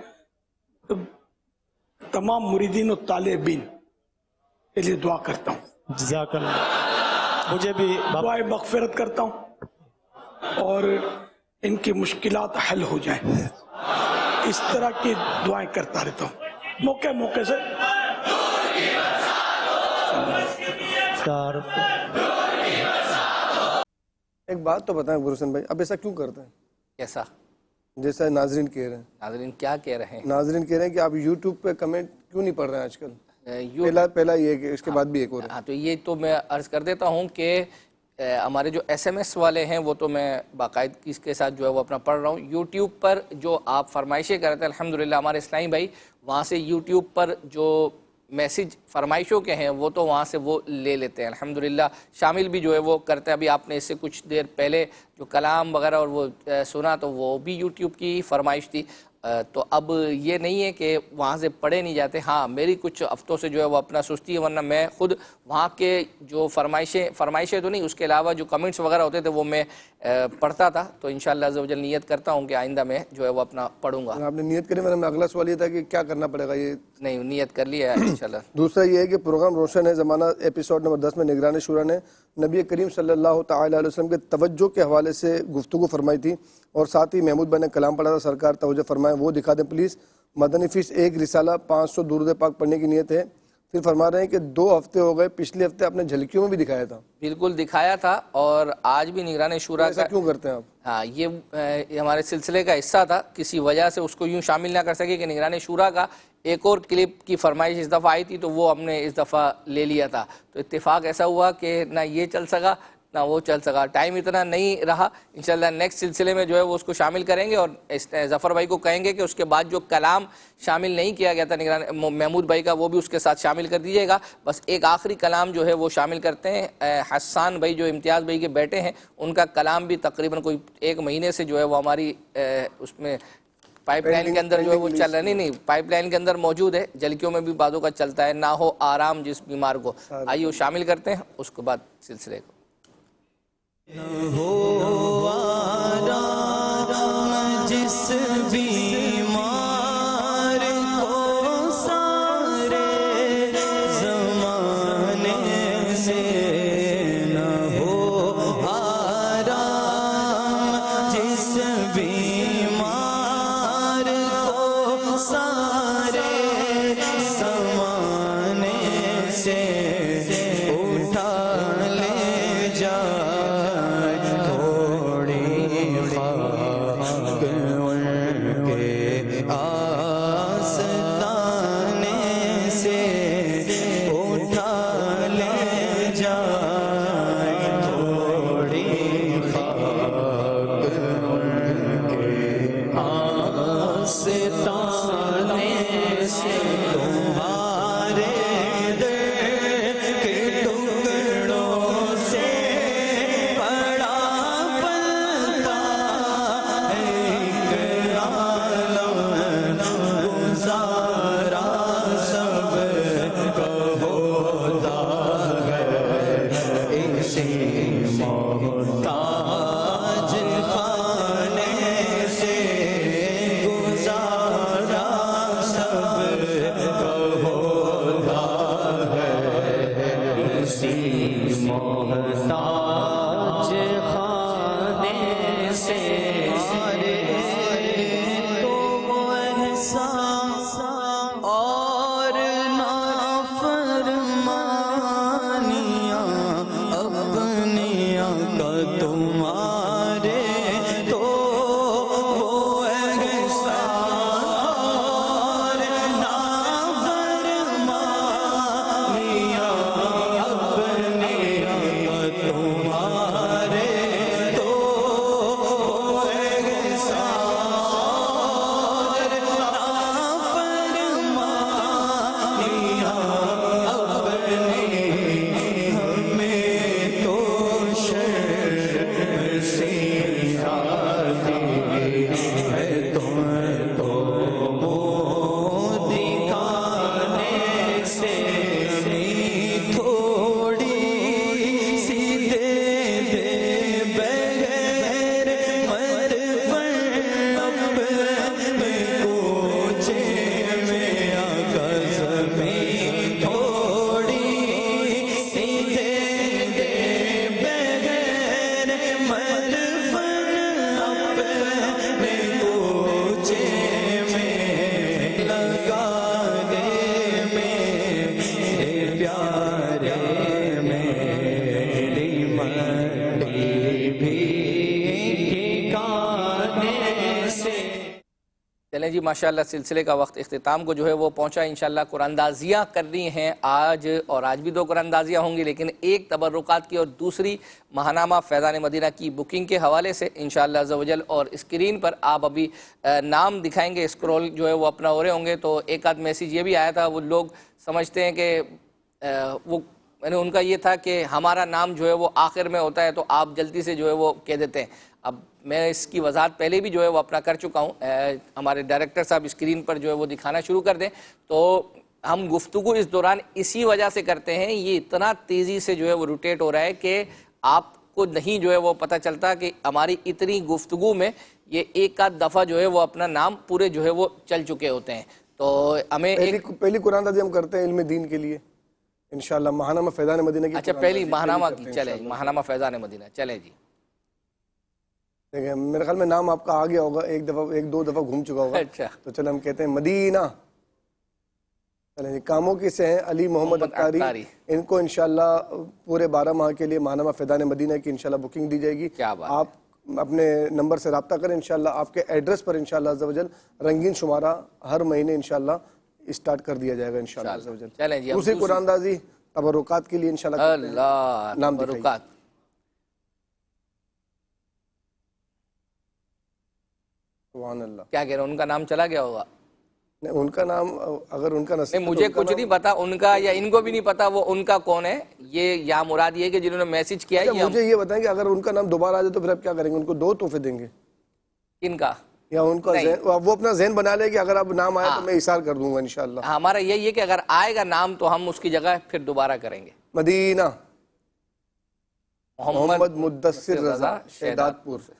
تمام مریدین و طالبین کے لیے دعا کرتا ہوں. جزاک اللہ. مجھے بھی دعائے مغفرت کرتا ہوں اور ان کی مشکلات حل ہو جائیں، اس طرح کی دعائیں کرتا رہتا ہوں موقع موقع سے. ایک بات تو بتائیں گلشن بھائی، اب ایسا کیوں کرتے ہیں؟ کیسا؟ جیسا ناظرین کہہ رہے ہیں. ناظرین کیا کہہ رہے ہیں؟ ناظرین کہہ رہے ہیں کہ آپ یوٹیوب پہ کمنٹ کیوں نہیں پڑھ رہے ہیں آج کل؟ پہلا یہ کہ اس کے بعد بھی ایک اور. ہاں تو یہ تو میں عرض کر دیتا ہوں کہ ہمارے جو ایس ایم ایس والے ہیں وہ تو میں باقاعدگی کے ساتھ جو ہے وہ اپنا پڑھ رہا ہوں. یوٹیوب پر جو آپ فرمائشیں کرتے ہیں الحمدللہ ہمارے اسلامی بھائی وہاں سے یوٹیوب پر جو میسیج فرمائشوں کے ہیں وہ تو وہاں سے وہ لے لیتے ہیں الحمدللہ. شامل بھی جو ہے وہ کرتے ہیں. ابھی آپ نے اس سے کچھ دیر پہلے جو کلام وغیرہ اور وہ سنا تو وہ بھی یوٹیوب کی فرمائش تھی. تو اب یہ نہیں ہے کہ وہاں سے پڑھے نہیں جاتے. ہاں میری کچھ ہفتوں سے جو ہے وہ اپنا سستی ہے، ورنہ میں خود وہاں کے جو فرمائشیں تو نہیں، اس کے علاوہ جو کمنٹس وغیرہ ہوتے تھے وہ میں پڑھتا تھا. تو انشاءاللہ عز و جل نیت کرتا ہوں کہ آئندہ میں جو ہے وہ اپنا پڑھوں گا. آپ نے نیت کری؟ میں اگلا سوال یہ تھا کہ کیا کرنا پڑے گا. یہ نہیں نیت کر لیا ہے انشاءاللہ. دوسرا یہ ہے کہ پروگرام روشن ہے زمانہ ایپیسوڈ نمبر 10 میں نگران شورا نے نبی کریم صلی اللہ تعالی علیہ وسلم کے توجہ کے حوالے سے گفتگو فرمائی تھی اور ساتھ ہی محمود بھائی نے کلام پڑھا تھا. سرکار توجہ فرمائیں، وہ دکھا دیں پلیز. مدنی فیس ایک رسالہ 500 درود پاک پڑھنے کی نیت ہے. پھر فرما رہے ہیں کہ 2 ہفتے ہو گئے، پچھلے ہفتے آپ نے جھلکیوں میں بھی دکھایا تھا. بالکل دکھایا تھا، اور آج بھی نگران شورا ایسا کیوں کرتے ہیں آپ؟ ہاں، یہ ہمارے سلسلے کا حصہ تھا، کسی وجہ سے اس کو یوں شامل نہ کر سکے کہ نگران شورا کا ایک اور کلپ کی فرمائش اس دفعہ آئی تھی تو وہ ہم نے اس دفعہ لے لیا تھا. تو اتفاق ایسا ہوا کہ نہ یہ چل سکا نہ وہ چل سکا، ٹائم اتنا نہیں رہا. انشاءاللہ نیکسٹ سلسلے میں جو ہے وہ اس کو شامل کریں گے، اور ظفر بھائی کو کہیں گے کہ اس کے بعد جو کلام شامل نہیں کیا گیا تھا نگران محمود بھائی کا، وہ بھی اس کے ساتھ شامل کر دیجیے گا. بس ایک آخری کلام جو ہے وہ شامل کرتے ہیں. حسان بھائی جو امتیاز بھائی کے بیٹے ہیں، ان کا کلام بھی تقریباً کوئی 1 مہینے سے جو ہے وہ ہماری اس میں پائپ لائن کے اندر جو ہے وہ چل رہا نہیں پائپ لائن کے اندر موجود ہے. جھلکیوں میں بھی بعضوں کا چلتا ہے، نہ ہو آرام جس بیمار کو. آئیے وہ شامل کرتے ہیں، اس کے بعد سلسلے کو. ہو آرام جس بیمار کو سارے زمانے سے، نہ ہو آرام جس بیمار کو سارے زمانے سے، اٹھا لے جا چلیں جی ماشاءاللہ سلسلے کا وقت اختتام کو جو ہے وہ پہنچا. انشاءاللہ قرآن اندازیاں کرنی ہیں آج، اور آج بھی 2 قرآن اندازیاں ہوں گی، لیکن ایک تبرکات کی اور دوسری ماہنامہ فیضان مدینہ کی بکنگ کے حوالے سے انشاءاللہ عز و جل. اور اسکرین پر آپ ابھی نام دکھائیں گے، اسکرول جو ہے وہ اپنا ہو رہے ہوں گے. تو ایک آدھ میسیج یہ بھی آیا تھا، وہ لوگ سمجھتے ہیں کہ وہ یعنی ان کا یہ تھا کہ ہمارا نام جو ہے وہ آخر میں ہوتا ہے تو آپ جلدی سے جو ہے وہ کہہ دیتے ہیں. اب میں اس کی وضاحت پہلے بھی جو ہے وہ اپنا کر چکا ہوں. ہمارے ڈائریکٹر صاحب اسکرین پر جو ہے وہ دکھانا شروع کر دیں. تو ہم گفتگو اس دوران اسی وجہ سے کرتے ہیں، یہ اتنا تیزی سے جو ہے وہ روٹیٹ ہو رہا ہے کہ آپ کو نہیں جو ہے وہ پتہ چلتا کہ ہماری اتنی گفتگو میں یہ ایک آدھ دفعہ جو ہے وہ اپنا نام پورے جو ہے وہ چل چکے ہوتے ہیں. تو ہمیں پہلی قرآن اندازی ہم کرتے ہیں علم دین کے لیے انشاءاللہ ماہنامہ فیضان مدینہ کی. اچھا پہلی ماہنامہ کی، چلیں ماہنامہ فیضان مدینہ. چلیں جی دیکھیں میرے خیال میں نام آپ کا آ گیا ہوگا، 1 2 دفعہ گھوم چکا ہوگا. اچھا تو چلیں ہم کہتے ہیں مدینہ. چلیں جی، کاموں کی سے ہیں علی محمد اختاری، ان کو انشاءاللہ پورے 12 ماہ کے لیے ماہنامہ فیضان مدینہ کی انشاءاللہ بکنگ دی جائے گی. آپ اپنے نمبر سے رابطہ کریں، انشاءاللہ آپ کے ایڈریس پر انشاءاللہ عز و جل رنگین شمارہ ہر مہینے انشاءاللہ اسٹارٹ کر دیا جائے گا انشاءاللہ عز و جل. چلیں جی، دوسری قرآن اندازی تبرکات کے لیے انشاءاللہ اللہ نام تبرکات. سبحان اللہ. کیا کہہ رہے ہیں، ان کا نام چلا گیا ہوگا؟ نہیں، ان کا نام اگر ان کا نصیب نہیں، مجھے کچھ نہیں پتا ان کا، یا ان کو بھی نہیں پتا وہ ان کا کون ہے. یہ یا مراد یہ کہ جنہوں نے میسج کیا ہے. مجھے یہ بتائیں کہ اگر ان کا نام دوبارہ آ جائے تو پھر آپ کیا کریں گے؟ ان کو 2 تحفے دیں گے. ان کا یا ان کا وہ اپنا ذہن بنا لے کہ اگر اب نام آئے تو میں اثار کر دوں گا انشاءاللہ. ہمارا یہی ہے کہ اگر آئے گا نام تو ہم اس کی جگہ پھر دوبارہ کریں گے. مدینہ محمد مدثر رضا شہداد پور سے.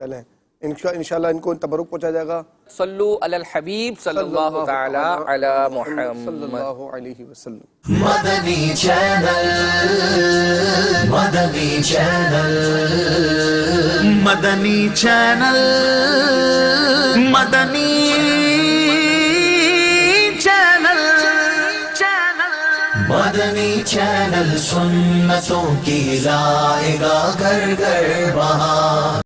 چلیں انشاءاللہ ان کو تبرک پہنچا جائے گا. صلو علی الحبیب صلی اللہ تعالی علی محمد صلی اللہ علیہ وسلم. مدنی چینل، مدنی چینل، مدنی چینل، مدنی چینل، مدنی چینل سنتوں کی لائے گا گھر گھر بہار.